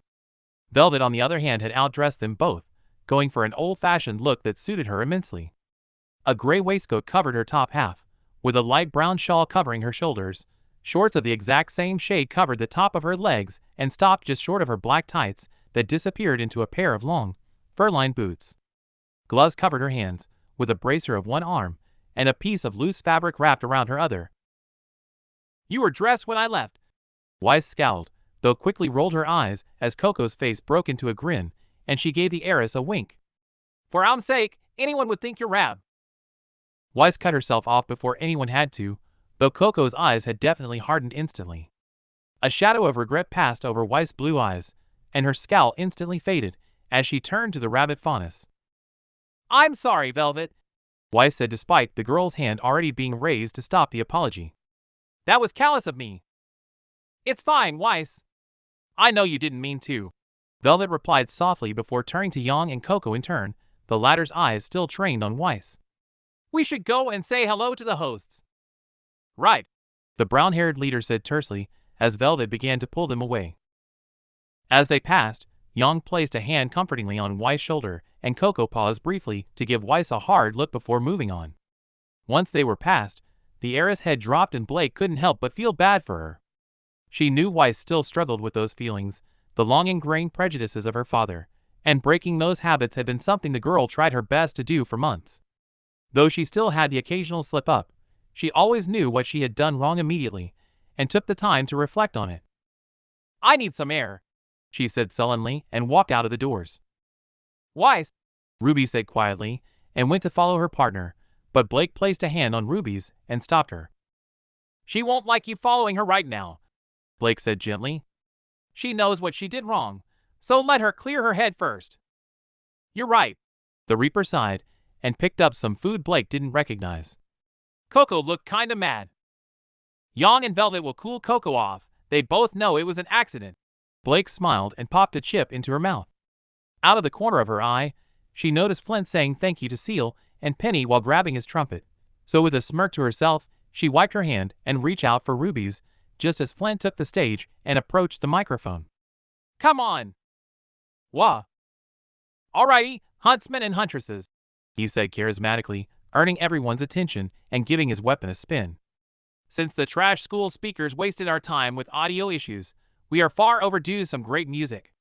Velvet, on the other hand, had outdressed them both, going for an old-fashioned look that suited her immensely. A gray waistcoat covered her top half, with a light brown shawl covering her shoulders. Shorts of the exact same shade covered the top of her legs and stopped just short of her black tights that disappeared into a pair of long, fur-lined boots. Gloves covered her hands, with a bracer of one arm, and a piece of loose fabric wrapped around her other. You were dressed when I left. Weiss scowled, though quickly rolled her eyes as Coco's face broke into a grin, and she gave the heiress a wink. For Raalm's sake, anyone would think you're Rab. Weiss cut herself off before anyone had to, though Coco's eyes had definitely hardened instantly. A shadow of regret passed over Weiss' blue eyes, and her scowl instantly faded as she turned to the rabbit faunus. I'm sorry, Velvet, Weiss said despite the girl's hand already being raised to stop the apology. That was callous of me. It's fine, Weiss. I know you didn't mean to, Velvet replied softly before turning to Yang and Coco in turn, the latter's eyes still trained on Weiss. We should go and say hello to the hosts. Right, the brown-haired leader said tersely as Velvet began to pull them away. As they passed, Yang placed a hand comfortingly on Weiss' shoulder and Coco paused briefly to give Weiss a hard look before moving on. Once they were past, the heiress' head dropped and Blake couldn't help but feel bad for her. She knew Weiss still struggled with those feelings, the long-ingrained prejudices of her father, and breaking those habits had been something the girl tried her best to do for months. Though she still had the occasional slip-up, she always knew what she had done wrong immediately, and took the time to reflect on it. I need some air, she said sullenly and walked out of the doors. Weiss, Ruby said quietly, and went to follow her partner, but Blake placed a hand on Ruby's and stopped her. She won't like you following her right now, Blake said gently. She knows what she did wrong, so let her clear her head first. You're right, the Reaper sighed, and picked up some food Blake didn't recognize. Coco looked kinda mad. Yang and Velvet will cool Coco off, they both know it was an accident. Blake smiled and popped a chip into her mouth. Out of the corner of her eye, she noticed Flint saying thank you to Seal and Penny while grabbing his trumpet, so with a smirk to herself, she wiped her hand and reached out for Ruby's, just as Flint took the stage and approached the microphone. Come on! Wah! Alrighty, huntsmen and huntresses, he said charismatically, earning everyone's attention and giving his weapon a spin. Since the trash school speakers wasted our time with audio issues, we are far overdue some great music.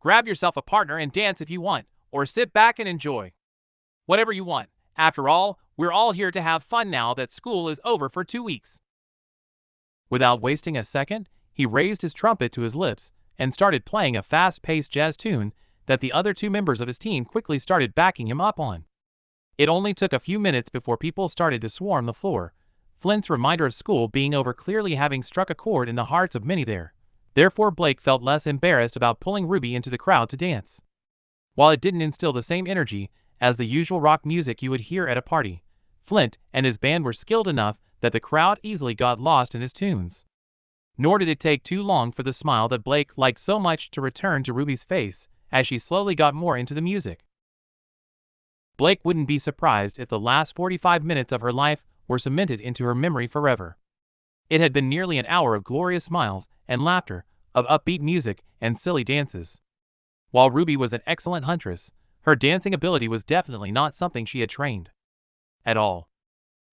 Grab yourself a partner and dance if you want, or sit back and enjoy. Whatever you want. After all, We're all here to have fun now that school is over for 2 weeks." Without wasting a second, he raised his trumpet to his lips and started playing a fast-paced jazz tune that the other two members of his team quickly started backing him up on. It only took a few minutes before people started to swarm the floor, Flint's reminder of school being over clearly having struck a chord in the hearts of many there. Therefore Blake felt less embarrassed about pulling Ruby into the crowd to dance. While it didn't instill the same energy as the usual rock music you would hear at a party, Flint and his band were skilled enough that the crowd easily got lost in his tunes. Nor did it take too long for the smile that Blake liked so much to return to Ruby's face as she slowly got more into the music. Blake wouldn't be surprised if the last 45 minutes of her life were cemented into her memory forever. It had been nearly an hour of glorious smiles and laughter, of upbeat music and silly dances. While Ruby was an excellent huntress, her dancing ability was definitely not something she had trained at all.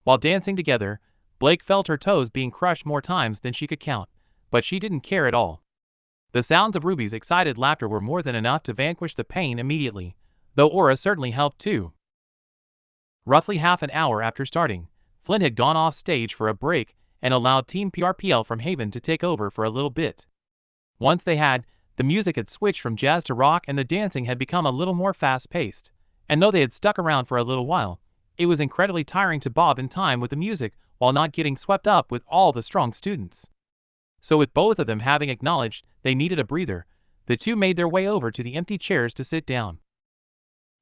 While dancing together, Blake felt her toes being crushed more times than she could count, but she didn't care at all. The sounds of Ruby's excited laughter were more than enough to vanquish the pain immediately, though aura certainly helped too. Roughly half an hour after starting, Flint had gone off stage for a break and allowed Team PRPL from Haven to take over for a little bit. Once they had, the music had switched from jazz to rock and the dancing had become a little more fast-paced, and though they had stuck around for a little while, it was incredibly tiring to bob in time with the music while not getting swept up with all the strong students. So with both of them having acknowledged they needed a breather, the two made their way over to the empty chairs to sit down.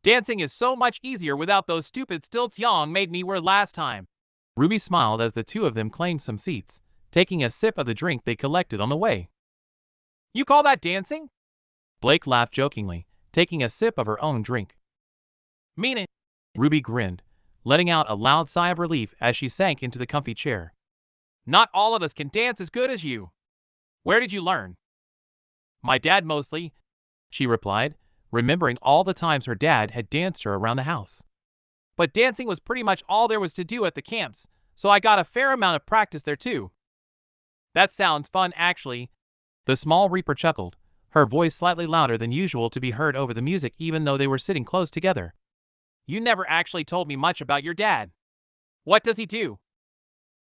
"Dancing is so much easier without those stupid stilts Yang made me wear last time." Ruby smiled as the two of them claimed some seats, taking a sip of the drink they collected on the way. "You call that dancing?" Blake laughed jokingly, taking a sip of her own drink. "Mean it?" Ruby grinned, letting out a loud sigh of relief as she sank into the comfy chair. "Not all of us can dance as good as you. Where did you learn?" "My dad mostly," she replied, remembering all the times her dad had danced her around the house. "But dancing was pretty much all there was to do at the camps, so I got a fair amount of practice there too." "That sounds fun actually." The small reaper chuckled, her voice slightly louder than usual to be heard over the music even though they were sitting close together. "You never actually told me much about your dad. What does he do?"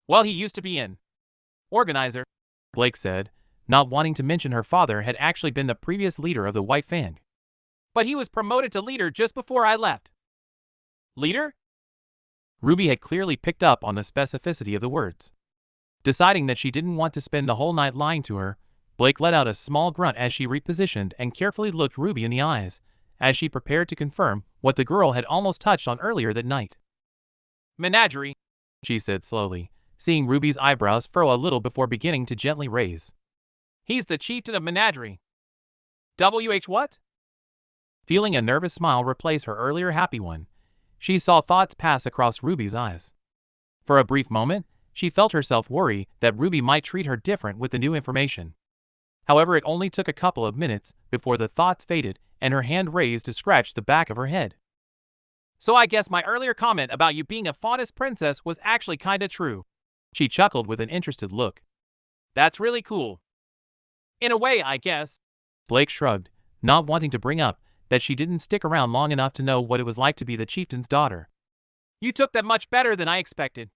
"Well, he used to be an organizer," Blake said, not wanting to mention her father had actually been the previous leader of the White Fang. "But he was promoted to leader just before I left." "Leader?" Ruby had clearly picked up on the specificity of the words. Deciding that she didn't want to spend the whole night lying to her, Blake let out a small grunt as she repositioned and carefully looked Ruby in the eyes, as she prepared to confirm what the girl had almost touched on earlier that night. "Menagerie," she said slowly, seeing Ruby's eyebrows furrow a little before beginning to gently raise. "He's the chieftain of Menagerie." "WH what?" Feeling a nervous smile replace her earlier happy one, she saw thoughts pass across Ruby's eyes. For a brief moment, she felt herself worry that Ruby might treat her different with the new information. However, it only took a couple of minutes before the thoughts faded and her hand raised to scratch the back of her head. "So I guess my earlier comment about you being a faunus princess was actually kinda true." She chuckled with an interested look. "That's really cool." "In a way, I guess." Blake shrugged, not wanting to bring up that she didn't stick around long enough to know what it was like to be the chieftain's daughter. "You took that much better than I expected."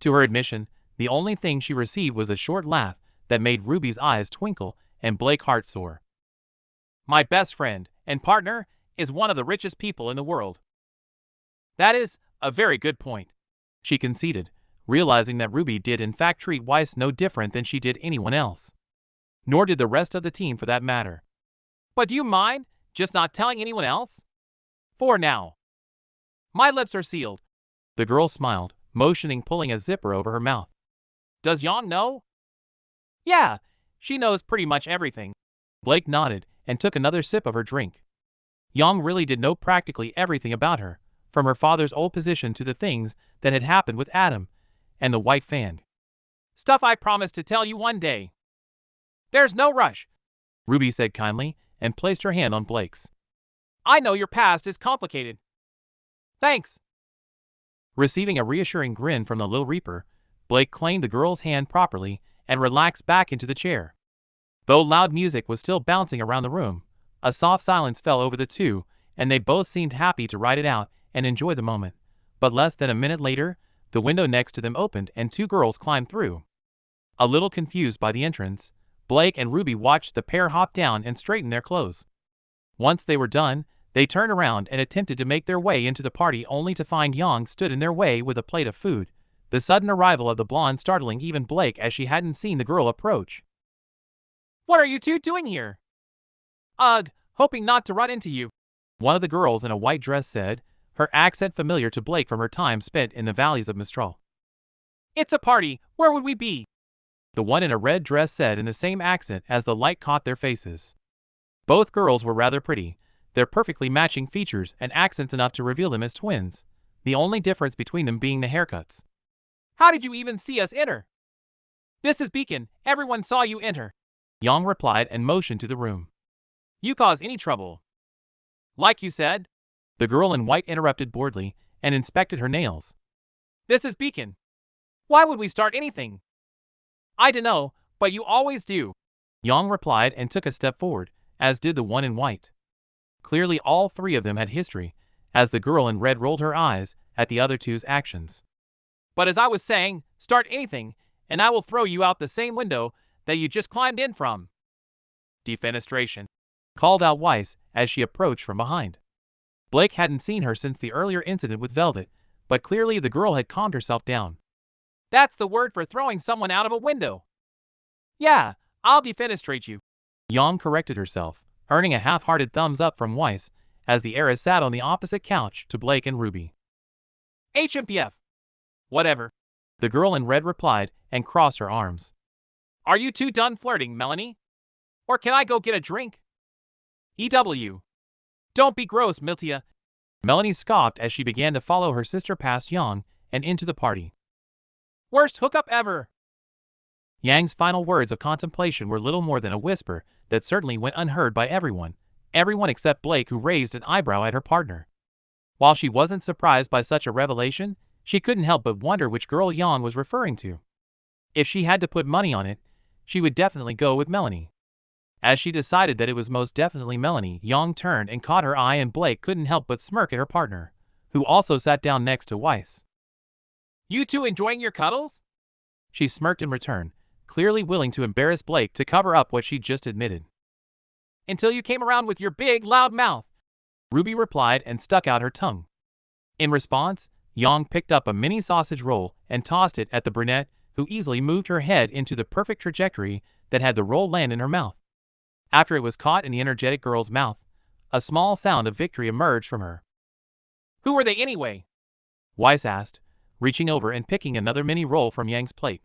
To her admission, the only thing she received was a short laugh that made Ruby's eyes twinkle and Blake's heart soar. "My best friend and partner is one of the richest people in the world." "That is a very good point," she conceded, realizing that Ruby did in fact treat Weiss no different than she did anyone else. Nor did the rest of the team for that matter. "But do you mind just not telling anyone else? For now." "My lips are sealed." The girl smiled, motioning pulling a zipper over her mouth. "Does Yang know?" "Yeah, she knows pretty much everything." Blake nodded and took another sip of her drink. Yang really did know practically everything about her, from her father's old position to the things that had happened with Adam and the White Fang. "Stuff I promised to tell you one day." "There's no rush," Ruby said kindly and placed her hand on Blake's. "I know your past is complicated." "Thanks." Receiving a reassuring grin from the Little Reaper, Blake claimed the girl's hand properly and relaxed back into the chair. Though loud music was still bouncing around the room, a soft silence fell over the two, and they both seemed happy to ride it out and enjoy the moment, But less than a minute later, the window next to them opened and two girls climbed through. A little confused by the entrance, Blake and Ruby watched the pair hop down and straighten their clothes. Once they were done, they turned around and attempted to make their way into the party only to find Yang stood in their way with a plate of food, the sudden arrival of the blonde startling even Blake as she hadn't seen the girl approach. "What are you two doing here?" "Ugh, hoping not to run into you," one of the girls in a white dress said, her accent familiar to Blake from her time spent in the valleys of Mistral. "It's a party, where would we be?" the one in a red dress said in the same accent as the light caught their faces. Both girls were rather pretty, their perfectly matching features and accents enough to reveal them as twins, the only difference between them being the haircuts. "How did you even see us enter?" "This is Beacon, everyone saw you enter," Yang replied and motioned to the room. "You cause any trouble?" "Like you said," the girl in white interrupted boredly and inspected her nails. "This is Beacon. Why would we start anything?" "I dunno, but you always do," Yang replied and took a step forward, as did the one in white. Clearly all three of them had history, as the girl in red rolled her eyes at the other two's actions. "But as I was saying, start anything, and I will throw you out the same window that you just climbed in from." "Defenestration," called out Weiss as she approached from behind. Blake hadn't seen her since the earlier incident with Velvet, but clearly the girl had calmed herself down. "That's the word for throwing someone out of a window." "Yeah, I'll defenestrate you," Yang corrected herself, earning a half-hearted thumbs up from Weiss as the heiress sat on the opposite couch to Blake and Ruby. "HMPF. Whatever," the girl in red replied and crossed her arms. "Are you two done flirting, Melanie? Or can I go get a drink?" "EW. Don't be gross, Miltia," Melanie scoffed as she began to follow her sister past Yang and into the party. "Worst hookup ever." Yang's final words of contemplation were little more than a whisper that certainly went unheard by everyone except Blake, who raised an eyebrow at her partner. While she wasn't surprised by such a revelation, she couldn't help but wonder which girl Yang was referring to. If she had to put money on it, she would definitely go with Melanie. As she decided that it was most definitely Melanie, Yang turned and caught her eye, and Blake couldn't help but smirk at her partner, who also sat down next to Weiss. "You two enjoying your cuddles?" She smirked in return, clearly willing to embarrass Blake to cover up what she'd just admitted. "Until you came around with your big, loud mouth," Ruby replied and stuck out her tongue. In response, Yang picked up a mini sausage roll and tossed it at the brunette, who easily moved her head into the perfect trajectory that had the roll land in her mouth. After it was caught in the energetic girl's mouth, a small sound of victory emerged from her. "Who are they anyway?" Weiss asked, reaching over and picking another mini roll from Yang's plate.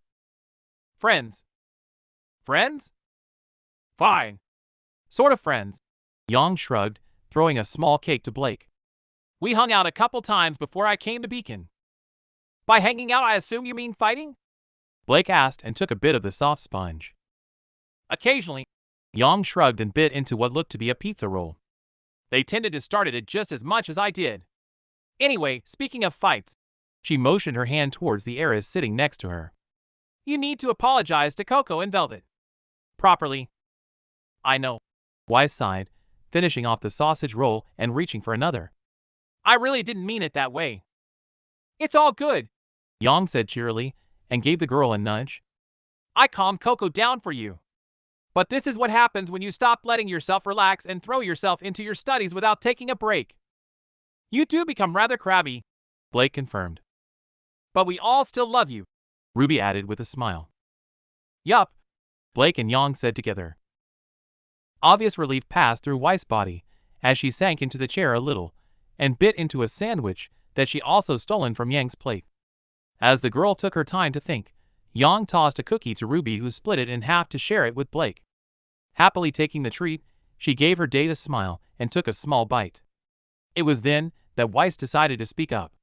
"Friends." "Friends?" "Fine. Sort of friends." Yang shrugged, throwing a small cake to Blake. "We hung out a couple times before I came to Beacon." "By hanging out I assume you mean fighting?" Blake asked and took a bit of the soft sponge. "Occasionally." Yang shrugged and bit into what looked to be a pizza roll. "They tended to start at it just as much as I did. Anyway, speaking of fights," she motioned her hand towards the heiress sitting next to her. "You need to apologize to Coco and Velvet. Properly." "I know." Weiss sighed, finishing off the sausage roll and reaching for another. "I really didn't mean it that way." "It's all good," Yang said cheerily and gave the girl a nudge. "I calmed Coco down for you. But this is what happens when you stop letting yourself relax and throw yourself into your studies without taking a break. You do become rather crabby," Blake confirmed. "But we all still love you," Ruby added with a smile. "Yup," Blake and Yang said together. Obvious relief passed through Weiss' body as she sank into the chair a little and bit into a sandwich that she also stolen from Yang's plate. As the girl took her time to think, Yang tossed a cookie to Ruby, who split it in half to share it with Blake. Happily taking the treat, she gave her date a smile and took a small bite. It was then that Weiss decided to speak up.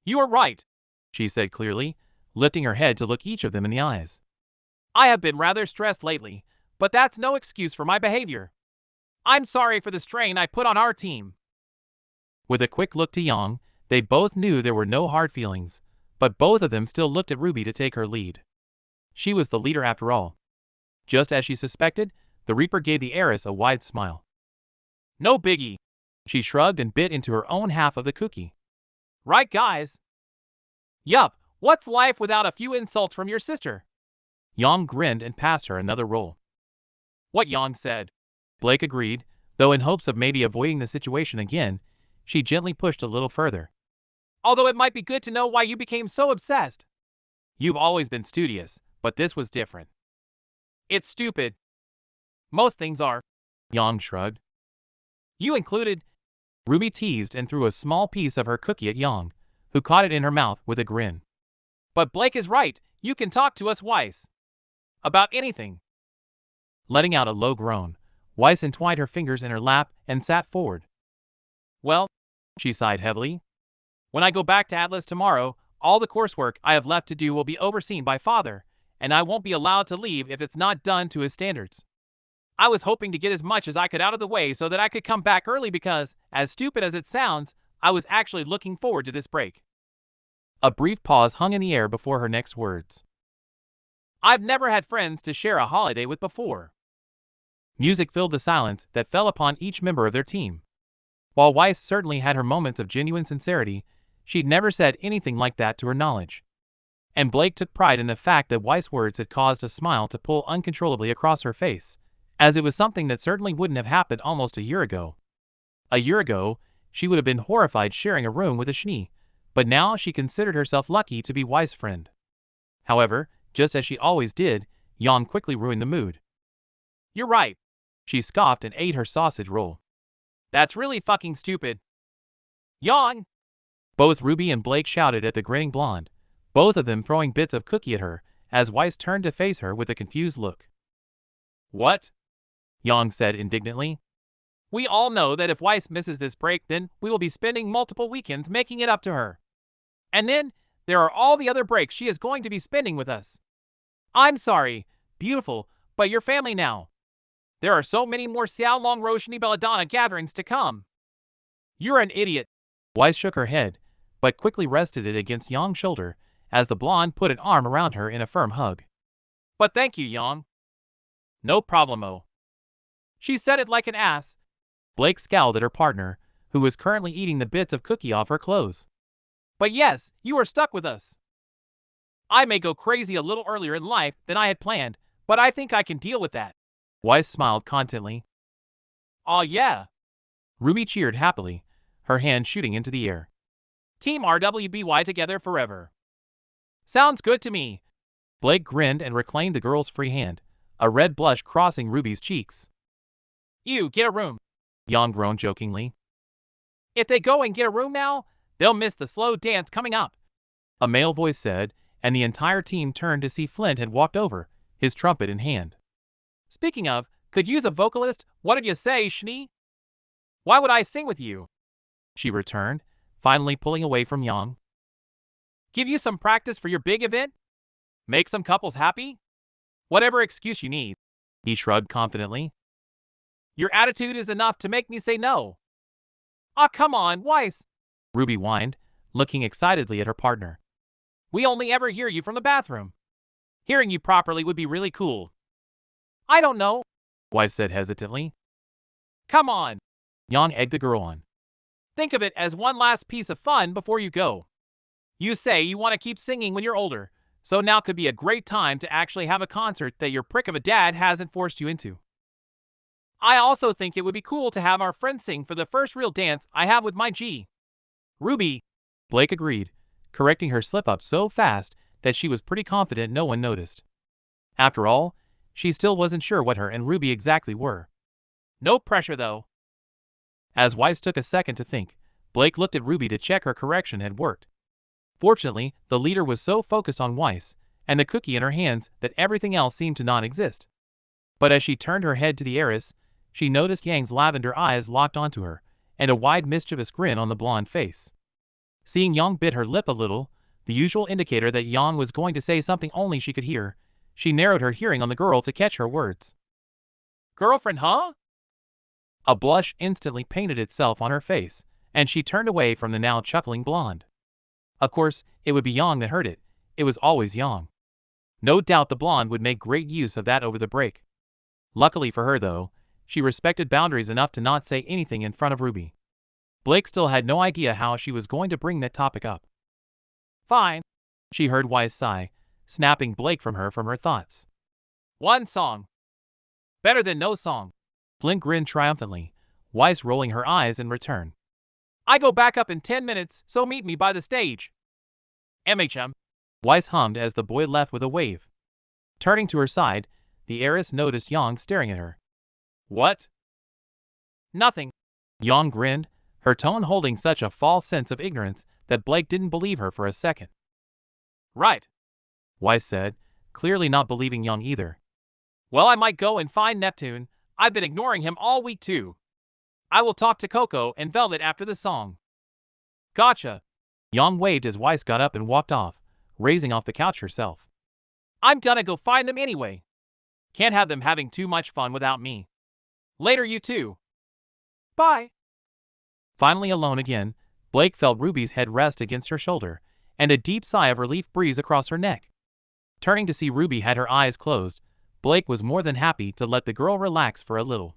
"You are right," she said clearly, lifting her head to look each of them in the eyes. "I have been rather stressed lately, but that's no excuse for my behavior. I'm sorry for the strain I put on our team." With a quick look to Yang, they both knew there were no hard feelings, but both of them still looked at Ruby to take her lead. She was the leader after all. Just as she suspected, the Reaper gave the heiress a wide smile. "No biggie." She shrugged and bit into her own half of the cookie. Right, guys? Yup, what's life without a few insults from your sister? Yang grinned and passed her another roll. What Yang said. Blake agreed, though in hopes of maybe avoiding the situation again, she gently pushed a little further. Although it might be good to know why you became so obsessed. You've always been studious, but this was different. It's stupid. Most things are. Yang shrugged. You included. RWBY teased and threw a small piece of her cookie at Yang, who caught it in her mouth with a grin. But Blake is right, you can talk to us, Weiss. About anything. Letting out a low groan, Weiss entwined her fingers in her lap and sat forward. Well, she sighed heavily. When I go back to Atlas tomorrow, all the coursework I have left to do will be overseen by Father, and I won't be allowed to leave if it's not done to his standards. I was hoping to get as much as I could out of the way so that I could come back early because, as stupid as it sounds, I was actually looking forward to this break. A brief pause hung in the air before her next words. I've never had friends to share a holiday with before. Music filled the silence that fell upon each member of their team. While Weiss certainly had her moments of genuine sincerity, she'd never said anything like that to her knowledge. And Blake took pride in the fact that Weiss' words had caused a smile to pull uncontrollably across her face, as it was something that certainly wouldn't have happened almost a year ago. A year ago, she would have been horrified sharing a room with a Schnee, but now she considered herself lucky to be Weiss' friend. However, just as she always did, Yang quickly ruined the mood. You're right. She scoffed and ate her sausage roll. That's really fucking stupid. Yang! Both RWBY and Blake shouted at the grinning blonde, both of them throwing bits of cookie at her, as Weiss turned to face her with a confused look. What? Yang said indignantly. We all know that if Weiss misses this break, then we will be spending multiple weekends making it up to her. And then, there are all the other breaks she is going to be spending with us. I'm sorry, beautiful, but you're family now. There are so many more Xiao Long Roshni Belladonna gatherings to come. You're an idiot. Weiss shook her head, but quickly rested it against Yang's shoulder as the blonde put an arm around her in a firm hug. But thank you, Yang. No problemo. She said it like an ass. Blake scowled at her partner, who was currently eating the bits of cookie off her clothes. But yes, you are stuck with us. I may go crazy a little earlier in life than I had planned, but I think I can deal with that. Weiss smiled contently. Aw yeah. RWBY cheered happily, her hand shooting into the air. Team RWBY together forever. Sounds good to me. Blake grinned and reclaimed the girl's free hand, a red blush crossing RWBY's cheeks. You get a room. Yang groaned jokingly. If they go and get a room now, they'll miss the slow dance coming up. A male voice said, and the entire team turned to see Flint had walked over, his trumpet in hand. Speaking of, could use a vocalist, what did you say, Schnee? Why would I sing with you? She returned, finally pulling away from Yang. Give you some practice for your big event? Make some couples happy? Whatever excuse you need. He shrugged confidently. Your attitude is enough to make me say no. Aw, come on, Weiss. RWBY whined, looking excitedly at her partner. We only ever hear you from the bathroom. Hearing you properly would be really cool. I don't know, Weiss said hesitantly. Come on. Yang egged the girl on. Think of it as one last piece of fun before you go. You say you want to keep singing when you're older, so now could be a great time to actually have a concert that your prick of a dad hasn't forced you into. I also think it would be cool to have our friends sing for the first real dance I have with my G. RWBY, Blake agreed, correcting her slip-up so fast that she was pretty confident no one noticed. After all, she still wasn't sure what her and RWBY exactly were. No pressure, though. As Weiss took a second to think, Blake looked at RWBY to check her correction had worked. Fortunately, the leader was so focused on Weiss and the cookie in her hands that everything else seemed to not exist. But as she turned her head to the heiress, she noticed Yang's lavender eyes locked onto her, and a wide mischievous grin on the blonde face. Seeing Yang bit her lip a little, the usual indicator that Yang was going to say something only she could hear, she narrowed her hearing on the girl to catch her words. Girlfriend, huh? A blush instantly painted itself on her face, and she turned away from the now chuckling blonde. Of course, it would be Yang that heard it. It was always Yang. No doubt the blonde would make great use of that over the break. Luckily for her, though, she respected boundaries enough to not say anything in front of RWBY. Blake still had no idea how she was going to bring that topic up. Fine, she heard Weiss sigh, snapping Blake from her thoughts. One song. Better than no song. Flint grinned triumphantly, Weiss rolling her eyes in return. I go back up in 10 minutes, so meet me by the stage. MHM. Weiss hummed as the boy left with a wave. Turning to her side, the heiress noticed Yang staring at her. What? Nothing. Yang grinned, her tone holding such a false sense of ignorance that Blake didn't believe her for a second. Right, Weiss said, clearly not believing Yang either. Well, I might go and find Neptune. I've been ignoring him all week too. I will talk to Coco and Velvet after the song. Gotcha. Yang waved as Weiss got up and walked off, raising off the couch herself. I'm gonna go find them anyway. Can't have them having too much fun without me. Later, you two. Bye. Finally alone again, Blake felt Ruby's head rest against her shoulder, and a deep sigh of relief breeze across her neck. Turning to see Ruby had her eyes closed, Blake was more than happy to let the girl relax for a little.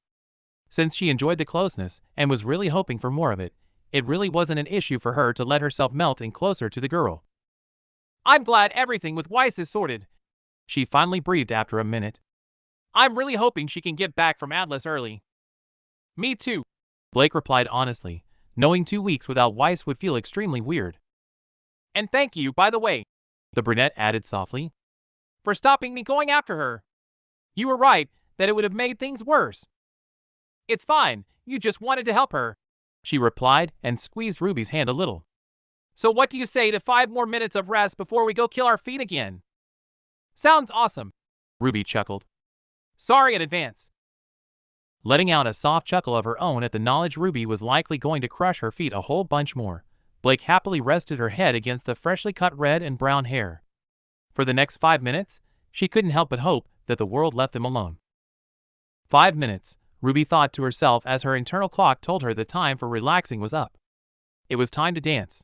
Since she enjoyed the closeness and was really hoping for more of it, it really wasn't an issue for her to let herself melt in closer to the girl. I'm glad everything with Weiss is sorted, she finally breathed after a minute. I'm really hoping she can get back from Atlas early. Me too, Blake replied honestly, knowing 2 weeks without Weiss would feel extremely weird. And thank you, by the way, the brunette added softly, for stopping me going after her. You were right that it would have made things worse. It's fine, you just wanted to help her, she replied and squeezed Ruby's hand a little. So what do you say to 5 more minutes of rest before we go kill our feet again? Sounds awesome, Ruby chuckled. Sorry in advance. Letting out a soft chuckle of her own at the knowledge Ruby was likely going to crush her feet a whole bunch more, Blake happily rested her head against the freshly cut red and brown hair. For the next 5 minutes, she couldn't help but hope that the world left them alone. 5 minutes, Ruby thought to herself as her internal clock told her the time for relaxing was up. It was time to dance.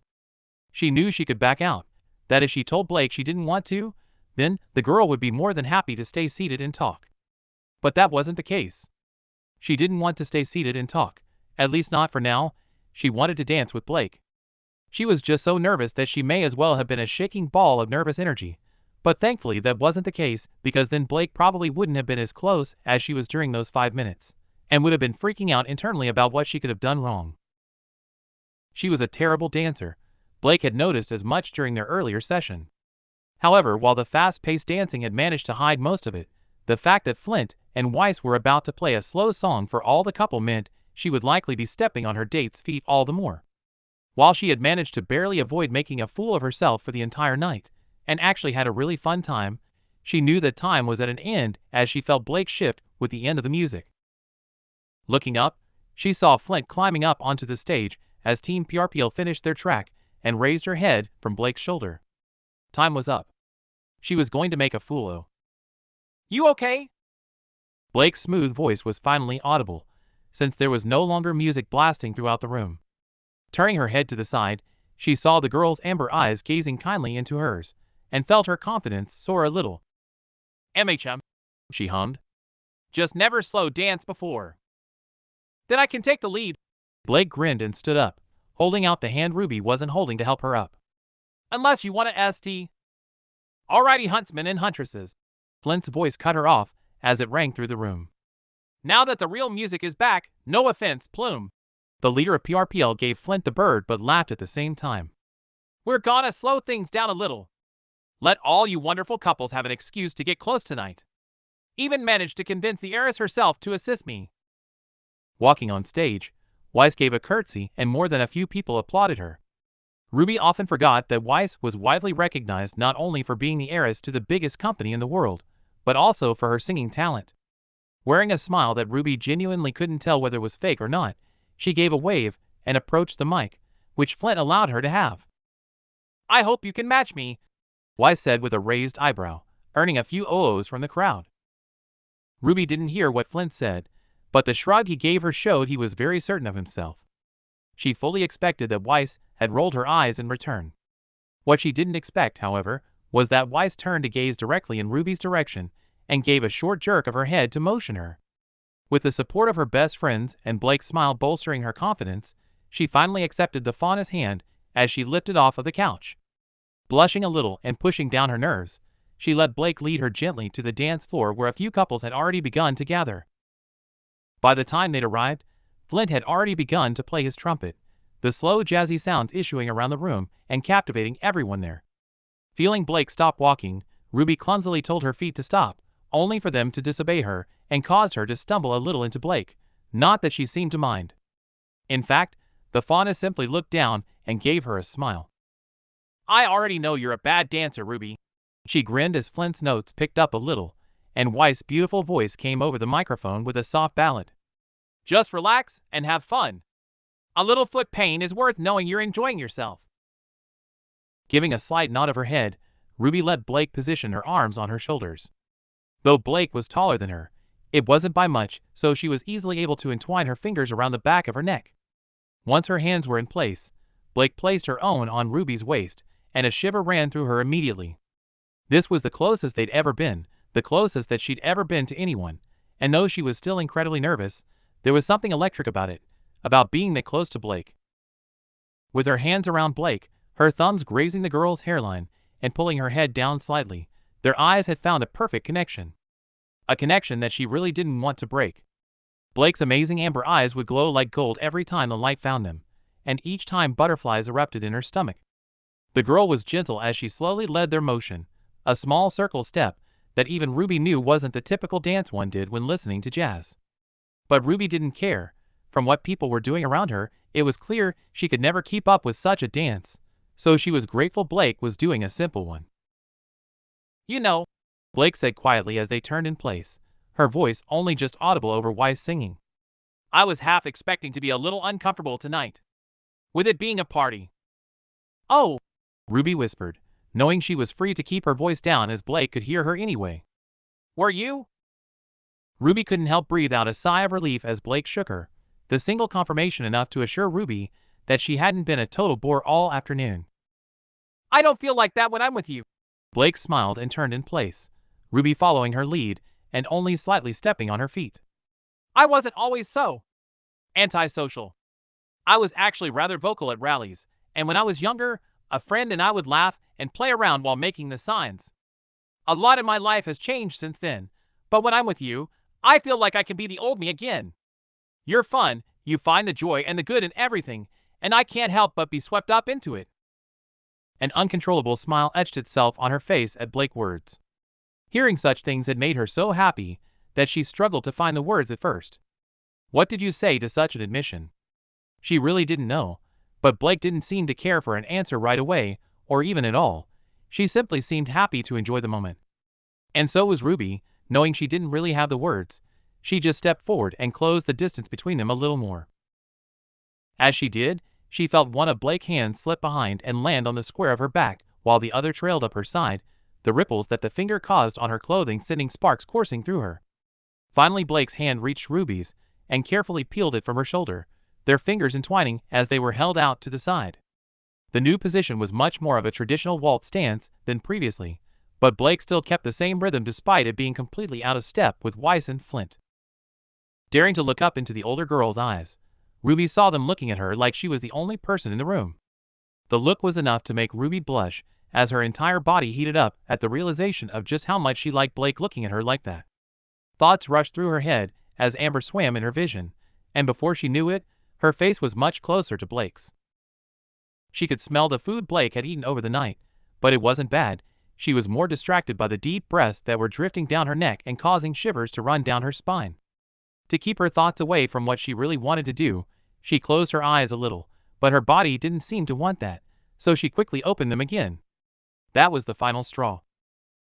She knew she could back out, that if she told Blake she didn't want to, then the girl would be more than happy to stay seated and talk. But that wasn't the case. She didn't want to stay seated and talk, at least not for now. She wanted to dance with Blake. She was just so nervous that she may as well have been a shaking ball of nervous energy. But thankfully that wasn't the case, because then Blake probably wouldn't have been as close as she was during those 5 minutes, and would have been freaking out internally about what she could have done wrong. She was a terrible dancer. Blake had noticed as much during their earlier session. However, while the fast-paced dancing had managed to hide most of it, the fact that Flint and Weiss were about to play a slow song for all the couple meant she would likely be stepping on her date's feet all the more. While she had managed to barely avoid making a fool of herself for the entire night, and actually had a really fun time, she knew that time was at an end as she felt Blake shift with the end of the music. Looking up, she saw Flint climbing up onto the stage as Team PRPL finished their track and raised her head from Blake's shoulder. Time was up. She was going to make a fool of. You okay? Blake's smooth voice was finally audible, since there was no longer music blasting throughout the room. Turning her head to the side, she saw the girl's amber eyes gazing kindly into hers, and felt her confidence soar a little. MHM, she hummed. Just never slow dance before. Then I can take the lead. Blake grinned and stood up, holding out the hand Ruby wasn't holding to help her up. Unless you want a ST. Alrighty, huntsmen and huntresses. Flint's voice cut her off as it rang through the room. Now that the real music is back, no offense, Plume. The leader of PRPL gave Flint the bird but laughed at the same time. We're gonna slow things down a little. Let all you wonderful couples have an excuse to get close tonight. Even managed to convince the heiress herself to assist me. Walking on stage, Weiss gave a curtsy and more than a few people applauded her. Ruby often forgot that Weiss was widely recognized not only for being the heiress to the biggest company in the world, but also for her singing talent. Wearing a smile that Ruby genuinely couldn't tell whether it was fake or not, she gave a wave and approached the mic, which Flint allowed her to have. I hope you can match me, Weiss said with a raised eyebrow, earning a few ohs from the crowd. Ruby didn't hear what Flint said, but the shrug he gave her showed he was very certain of himself. She fully expected that Weiss had rolled her eyes in return. What she didn't expect, however, was that Weiss turned to gaze directly in Ruby's direction and gave a short jerk of her head to motion her. With the support of her best friends and Blake's smile bolstering her confidence, she finally accepted the Fauna's hand as she lifted off of the couch. Blushing a little and pushing down her nerves, she let Blake lead her gently to the dance floor where a few couples had already begun to gather. By the time they'd arrived, Flint had already begun to play his trumpet, the slow jazzy sounds issuing around the room and captivating everyone there. Feeling Blake stop walking, Ruby clumsily told her feet to stop, only for them to disobey her and caused her to stumble a little into Blake, not that she seemed to mind. In fact, the Fauna simply looked down and gave her a smile. "I already know you're a bad dancer, Ruby." She grinned as Flint's notes picked up a little, and Weiss' beautiful voice came over the microphone with a soft ballad. "Just relax and have fun. A little foot pain is worth knowing you're enjoying yourself." Giving a slight nod of her head, Ruby let Blake position her arms on her shoulders. Though Blake was taller than her, it wasn't by much, so she was easily able to entwine her fingers around the back of her neck. Once her hands were in place, Blake placed her own on Ruby's waist, and a shiver ran through her immediately. This was the closest they'd ever been, the closest that she'd ever been to anyone, and though she was still incredibly nervous, there was something electric about it, about being that close to Blake. With her hands around Blake, her thumbs grazing the girl's hairline, and pulling her head down slightly, their eyes had found a perfect connection. A connection that she really didn't want to break. Blake's amazing amber eyes would glow like gold every time the light found them, and each time butterflies erupted in her stomach. The girl was gentle as she slowly led their motion, a small circle step that even Ruby knew wasn't the typical dance one did when listening to jazz. But Ruby didn't care. From what people were doing around her, it was clear she could never keep up with such a dance, so she was grateful Blake was doing a simple one. "You know," Blake said quietly as they turned in place, her voice only just audible over Weiss singing. "I was half expecting to be a little uncomfortable tonight, with it being a party." "Oh," Ruby whispered, knowing she was free to keep her voice down as Blake could hear her anyway. "Were you?" Ruby couldn't help breathe out a sigh of relief as Blake shook her, the single confirmation enough to assure Ruby that she hadn't been a total bore all afternoon. "I don't feel like that when I'm with you." Blake smiled and turned in place, Ruby following her lead and only slightly stepping on her feet. "I wasn't always so antisocial. I was actually rather vocal at rallies, and when I was younger, a friend and I would laugh and play around while making the signs. A lot in my life has changed since then, but when I'm with you, I feel like I can be the old me again. You're fun, you find the joy and the good in everything, and I can't help but be swept up into it." An uncontrollable smile etched itself on her face at Blake's words. Hearing such things had made her so happy that she struggled to find the words at first. What did you say to such an admission? She really didn't know, but Blake didn't seem to care for an answer right away, or even at all. She simply seemed happy to enjoy the moment. And so was Ruby, knowing she didn't really have the words. She just stepped forward and closed the distance between them a little more. As she did, she felt one of Blake's hands slip behind and land on the square of her back, while the other trailed up her side, the ripples that the finger caused on her clothing sending sparks coursing through her. Finally Blake's hand reached Ruby's, and carefully peeled it from her shoulder, their fingers entwining as they were held out to the side. The new position was much more of a traditional waltz stance than previously, but Blake still kept the same rhythm despite it being completely out of step with Weiss and Flint. Daring to look up into the older girl's eyes, Ruby saw them looking at her like she was the only person in the room. The look was enough to make Ruby blush as her entire body heated up at the realization of just how much she liked Blake looking at her like that. Thoughts rushed through her head as Amber swam in her vision, and before she knew it, her face was much closer to Blake's. She could smell the food Blake had eaten over the night, but it wasn't bad. She was more distracted by the deep breaths that were drifting down her neck and causing shivers to run down her spine. To keep her thoughts away from what she really wanted to do, she closed her eyes a little, but her body didn't seem to want that, so she quickly opened them again. That was the final straw.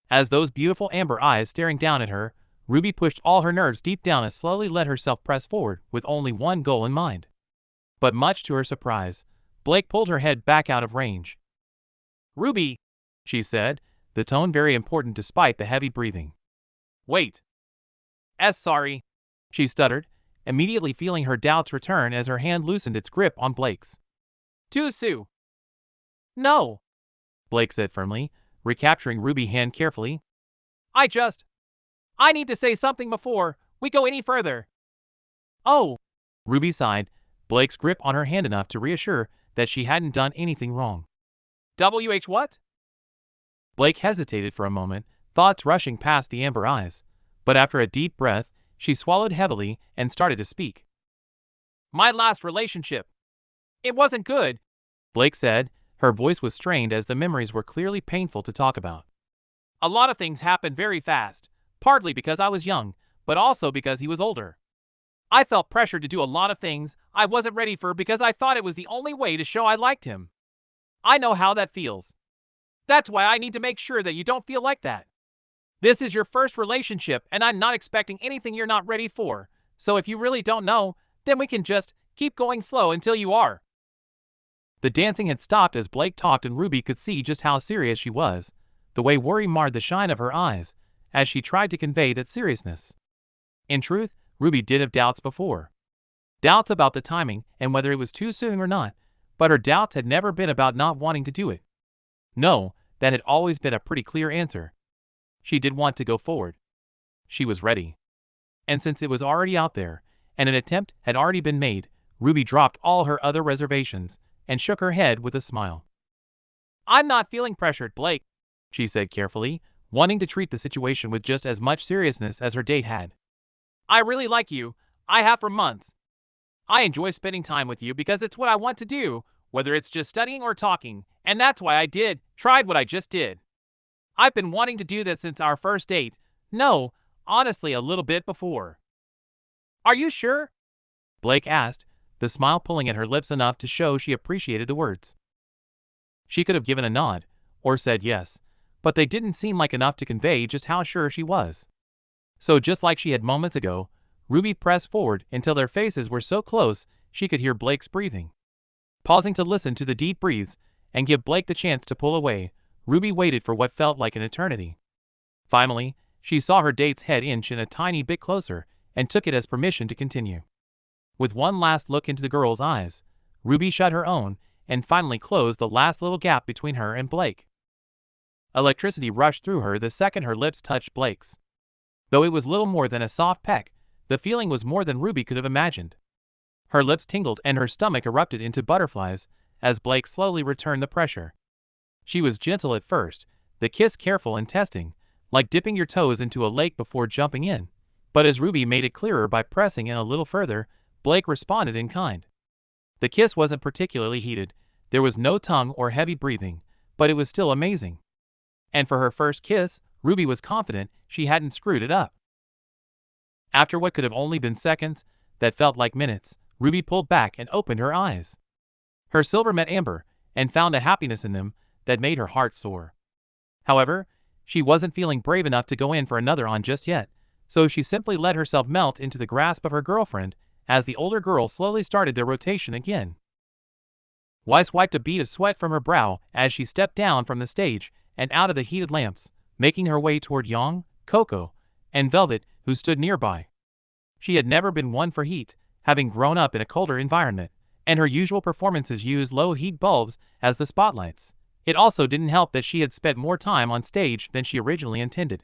As those beautiful amber eyes staring down at her, Ruby pushed all her nerves deep down and slowly let herself press forward with only one goal in mind. But much to her surprise, Blake pulled her head back out of range. "Ruby," she said, the tone very important despite the heavy breathing. "Wait. Sorry," she stuttered, immediately feeling her doubts return as her hand loosened its grip on Blake's. "Too soon." "No," Blake said firmly, recapturing Ruby's hand carefully. I need to say something before we go any further." "Oh," Ruby sighed, Blake's grip on her hand enough to reassure that she hadn't done anything wrong. WH what? Blake hesitated for a moment, thoughts rushing past the amber eyes. But after a deep breath, she swallowed heavily and started to speak. My last relationship. It wasn't good, Blake said. Her voice was strained as the memories were clearly painful to talk about. A lot of things happened very fast, partly because I was young, but also because he was older. I felt pressured to do a lot of things I wasn't ready for because I thought it was the only way to show I liked him. I know how that feels. That's why I need to make sure that you don't feel like that. This is your first relationship and I'm not expecting anything you're not ready for, so if you really don't know, then we can just keep going slow until you are. The dancing had stopped as Blake talked and Ruby could see just how serious she was. The way worry marred the shine of her eyes as she tried to convey that seriousness. In truth, Ruby did have doubts before. Doubts about the timing and whether it was too soon or not, but her doubts had never been about not wanting to do it. No, that had always been a pretty clear answer. She did want to go forward. She was ready. And since it was already out there, and an attempt had already been made, Ruby dropped all her other reservations and shook her head with a smile. I'm not feeling pressured, Blake, she said carefully, wanting to treat the situation with just as much seriousness as her date had. I really like you. I have for months. I enjoy spending time with you because it's what I want to do, whether it's just studying or talking, and that's why I tried what I just did. I've been wanting to do that since our first date. No, honestly, a little bit before. Are you sure? Blake asked, the smile pulling at her lips enough to show she appreciated the words. She could have given a nod, or said yes, but they didn't seem like enough to convey just how sure she was. So just like she had moments ago, Ruby pressed forward until their faces were so close she could hear Blake's breathing. Pausing to listen to the deep breaths and give Blake the chance to pull away, Ruby waited for what felt like an eternity. Finally, she saw her date's head inch in a tiny bit closer and took it as permission to continue. With one last look into the girl's eyes, Ruby shut her own and finally closed the last little gap between her and Blake. Electricity rushed through her the second her lips touched Blake's. Though it was little more than a soft peck, the feeling was more than Ruby could have imagined. Her lips tingled and her stomach erupted into butterflies as Blake slowly returned the pressure. She was gentle at first, the kiss careful and testing, like dipping your toes into a lake before jumping in. But as Ruby made it clearer by pressing in a little further, Blake responded in kind. The kiss wasn't particularly heated, there was no tongue or heavy breathing, but it was still amazing. And for her first kiss, Ruby was confident she hadn't screwed it up. After what could have only been seconds, that felt like minutes, Ruby pulled back and opened her eyes. Her silver met amber, and found a happiness in them that made her heart soar. However, she wasn't feeling brave enough to go in for another on just yet, so she simply let herself melt into the grasp of her girlfriend as the older girl slowly started their rotation again. Weiss wiped a bead of sweat from her brow as she stepped down from the stage and out of the heated lamps, making her way toward Yang, Coco, and Velvet, who stood nearby. She had never been one for heat, having grown up in a colder environment, and her usual performances used low-heat bulbs as the spotlights. It also didn't help that she had spent more time on stage than she originally intended.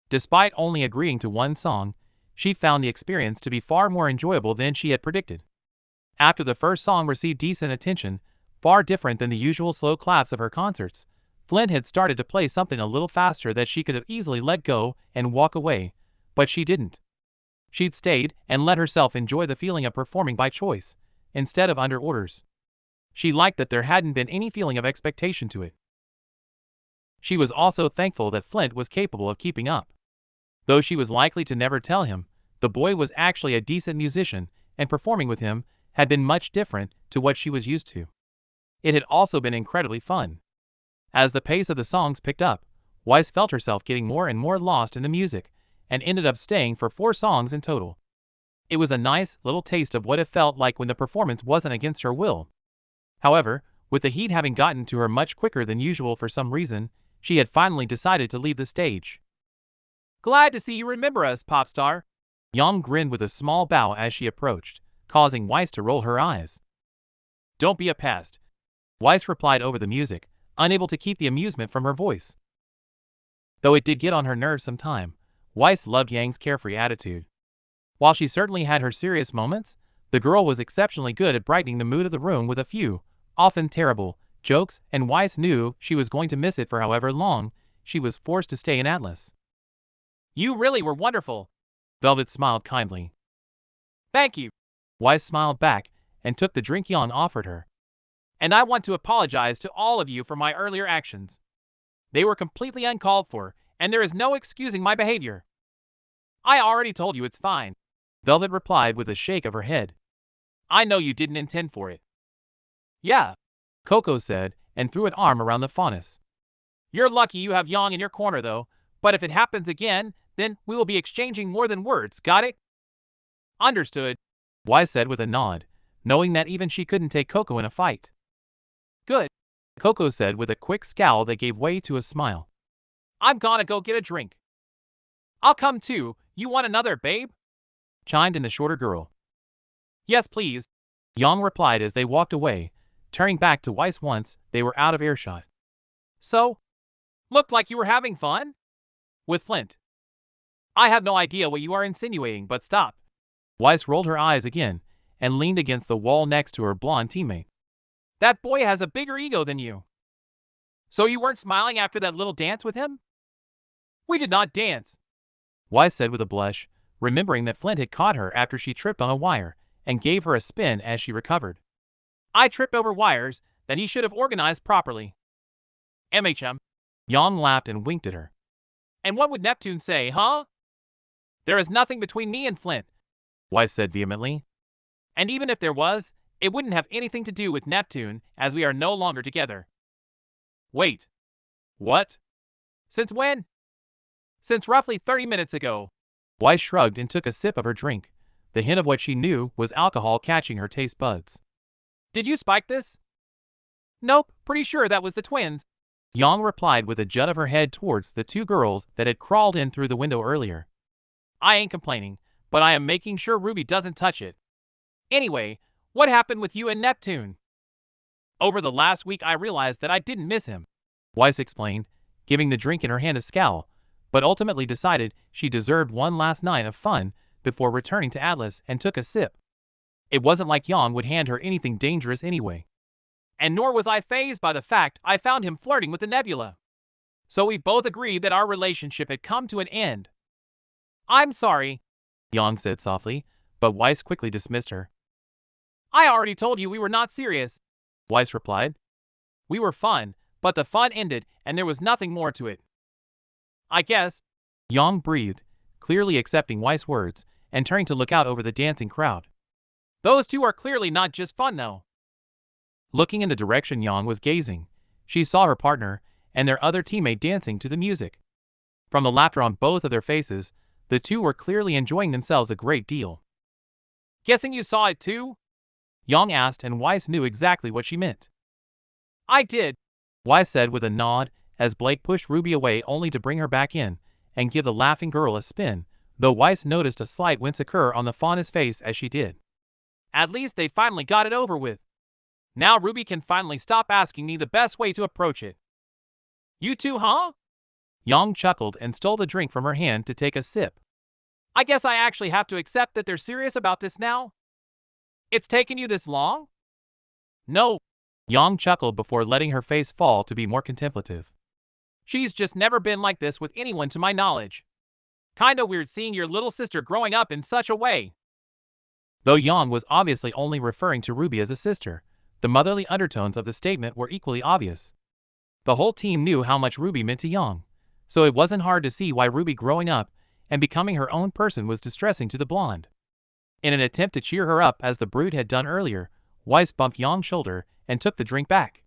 Despite only agreeing to one song, she found the experience to be far more enjoyable than she had predicted. After the first song received decent attention, far different than the usual slow claps of her concerts, Flint had started to play something a little faster that she could have easily let go and walk away, but she didn't. She'd stayed and let herself enjoy the feeling of performing by choice, instead of under orders. She liked that there hadn't been any feeling of expectation to it. She was also thankful that Flint was capable of keeping up. Though she was likely to never tell him, the boy was actually a decent musician, and performing with him had been much different to what she was used to. It had also been incredibly fun. As the pace of the songs picked up, Weiss felt herself getting more and more lost in the music, and ended up staying for 4 songs in total. It was a nice little taste of what it felt like when the performance wasn't against her will. However, with the heat having gotten to her much quicker than usual for some reason, she had finally decided to leave the stage. Glad to see you remember us, pop star. Yang grinned with a small bow as she approached, causing Weiss to roll her eyes. Don't be a pest, Weiss replied over the music, unable to keep the amusement from her voice. Though it did get on her nerves some time, Weiss loved Yang's carefree attitude. While she certainly had her serious moments, The girl was exceptionally good at brightening the mood of the room with a few, often terrible, jokes, and Weiss knew she was going to miss it for however long she was forced to stay in Atlas. You really were wonderful. Velvet smiled kindly. Thank you. Weiss smiled back and took the drink Jan offered her. And I want to apologize to all of you for my earlier actions. They were completely uncalled for, and there is no excusing my behavior. I already told you it's fine, Velvet replied with a shake of her head. I know you didn't intend for it. Yeah, Coco said, and threw an arm around the faunus. You're lucky you have Yang in your corner though, but if it happens again, then we will be exchanging more than words, got it? Understood, Weiss said with a nod, knowing that even she couldn't take Coco in a fight. Good, Coco said with a quick scowl that gave way to a smile. I'm gonna go get a drink. I'll come too, you want another, babe? Chimed in the shorter girl. Yes, please, Yang replied as they walked away, turning back to Weiss once they were out of earshot. So, looked like you were having fun? With Flint. I have no idea what you are insinuating, but stop. Weiss rolled her eyes again and leaned against the wall next to her blonde teammate. That boy has a bigger ego than you. So you weren't smiling after that little dance with him? We did not dance, Weiss said with a blush, remembering that Flint had caught her after she tripped on a wire and gave her a spin as she recovered. I tripped over wires that he should have organized properly. MHM. Yang laughed and winked at her. And what would Neptune say, huh? There is nothing between me and Flint, Weiss said vehemently. And even if there was, it wouldn't have anything to do with Neptune, as we are no longer together. Wait. What? Since when? Since roughly 30 minutes ago. Weiss shrugged and took a sip of her drink. The hint of what she knew was alcohol catching her taste buds. Did you spike this? Nope, pretty sure that was the twins. Yang replied with a jut of her head towards the two girls that had crawled in through the window earlier. I ain't complaining, but I am making sure Ruby doesn't touch it. Anyway, what happened with you and Neptune? Over the last week I realized that I didn't miss him, Weiss explained, giving the drink in her hand a scowl, but ultimately decided she deserved one last night of fun before returning to Atlas and took a sip. It wasn't like Yang would hand her anything dangerous anyway. And nor was I fazed by the fact I found him flirting with the Nebula. So we both agreed that our relationship had come to an end. I'm sorry, Yang said softly, but Weiss quickly dismissed her. I already told you we were not serious, Weiss replied. We were fun, but the fun ended and there was nothing more to it. I guess, Yang breathed, clearly accepting Weiss' words and turning to look out over the dancing crowd. Those two are clearly not just fun though. Looking in the direction Yang was gazing, she saw her partner and their other teammate dancing to the music. From the laughter on both of their faces, the two were clearly enjoying themselves a great deal. Guessing you saw it too? Yang asked, and Weiss knew exactly what she meant. I did, Weiss said with a nod as Blake pushed Ruby away only to bring her back in and give the laughing girl a spin, though Weiss noticed a slight wince occur on the faun's face as she did. At least they finally got it over with. Now Ruby can finally stop asking me the best way to approach it. You too, huh? Yang chuckled and stole the drink from her hand to take a sip. I guess I actually have to accept that they're serious about this now? It's taken you this long? No, Yang chuckled before letting her face fall to be more contemplative. She's just never been like this with anyone to my knowledge. Kinda weird seeing your little sister growing up in such a way. Though Yang was obviously only referring to Ruby as a sister, the motherly undertones of the statement were equally obvious. The whole team knew how much Ruby meant to Yang, so it wasn't hard to see why Ruby growing up and becoming her own person was distressing to the blonde. In an attempt to cheer her up as the brute had done earlier, Weiss bumped Yang's shoulder and took the drink back.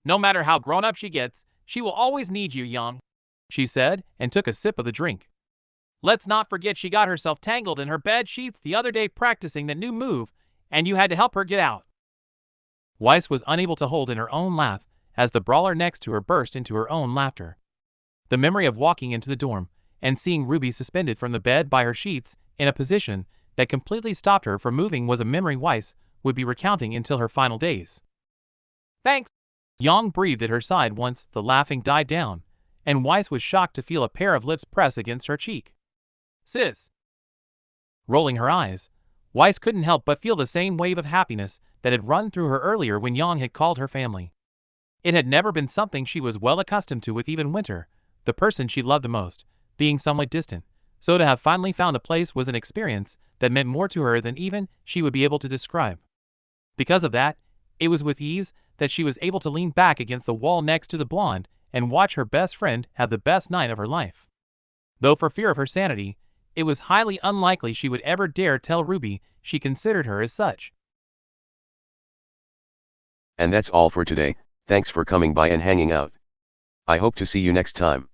No matter how grown up she gets, she will always need you, Yang, she said, and took a sip of the drink. Let's not forget she got herself tangled in her bed sheets the other day practicing the new move, and you had to help her get out. Weiss was unable to hold in her own laugh as the brawler next to her burst into her own laughter. The memory of walking into the dorm and seeing Ruby suspended from the bed by her sheets in a position that completely stopped her from moving was a memory Weiss would be recounting until her final days. Thanks, Yang breathed at her side once the laughing died down, and Weiss was shocked to feel a pair of lips press against her cheek. Sis. Rolling her eyes, Weiss couldn't help but feel the same wave of happiness that had run through her earlier when Yang had called her family. It had never been something she was well accustomed to, with even Winter, the person she loved the most, being somewhat distant. So to have finally found a place was an experience that meant more to her than even she would be able to describe. Because of that, it was with ease that she was able to lean back against the wall next to the blonde and watch her best friend have the best night of her life. Though for fear of her sanity, it was highly unlikely she would ever dare tell Ruby she considered her as such. And that's all for today. Thanks for coming by and hanging out. I hope to see you next time.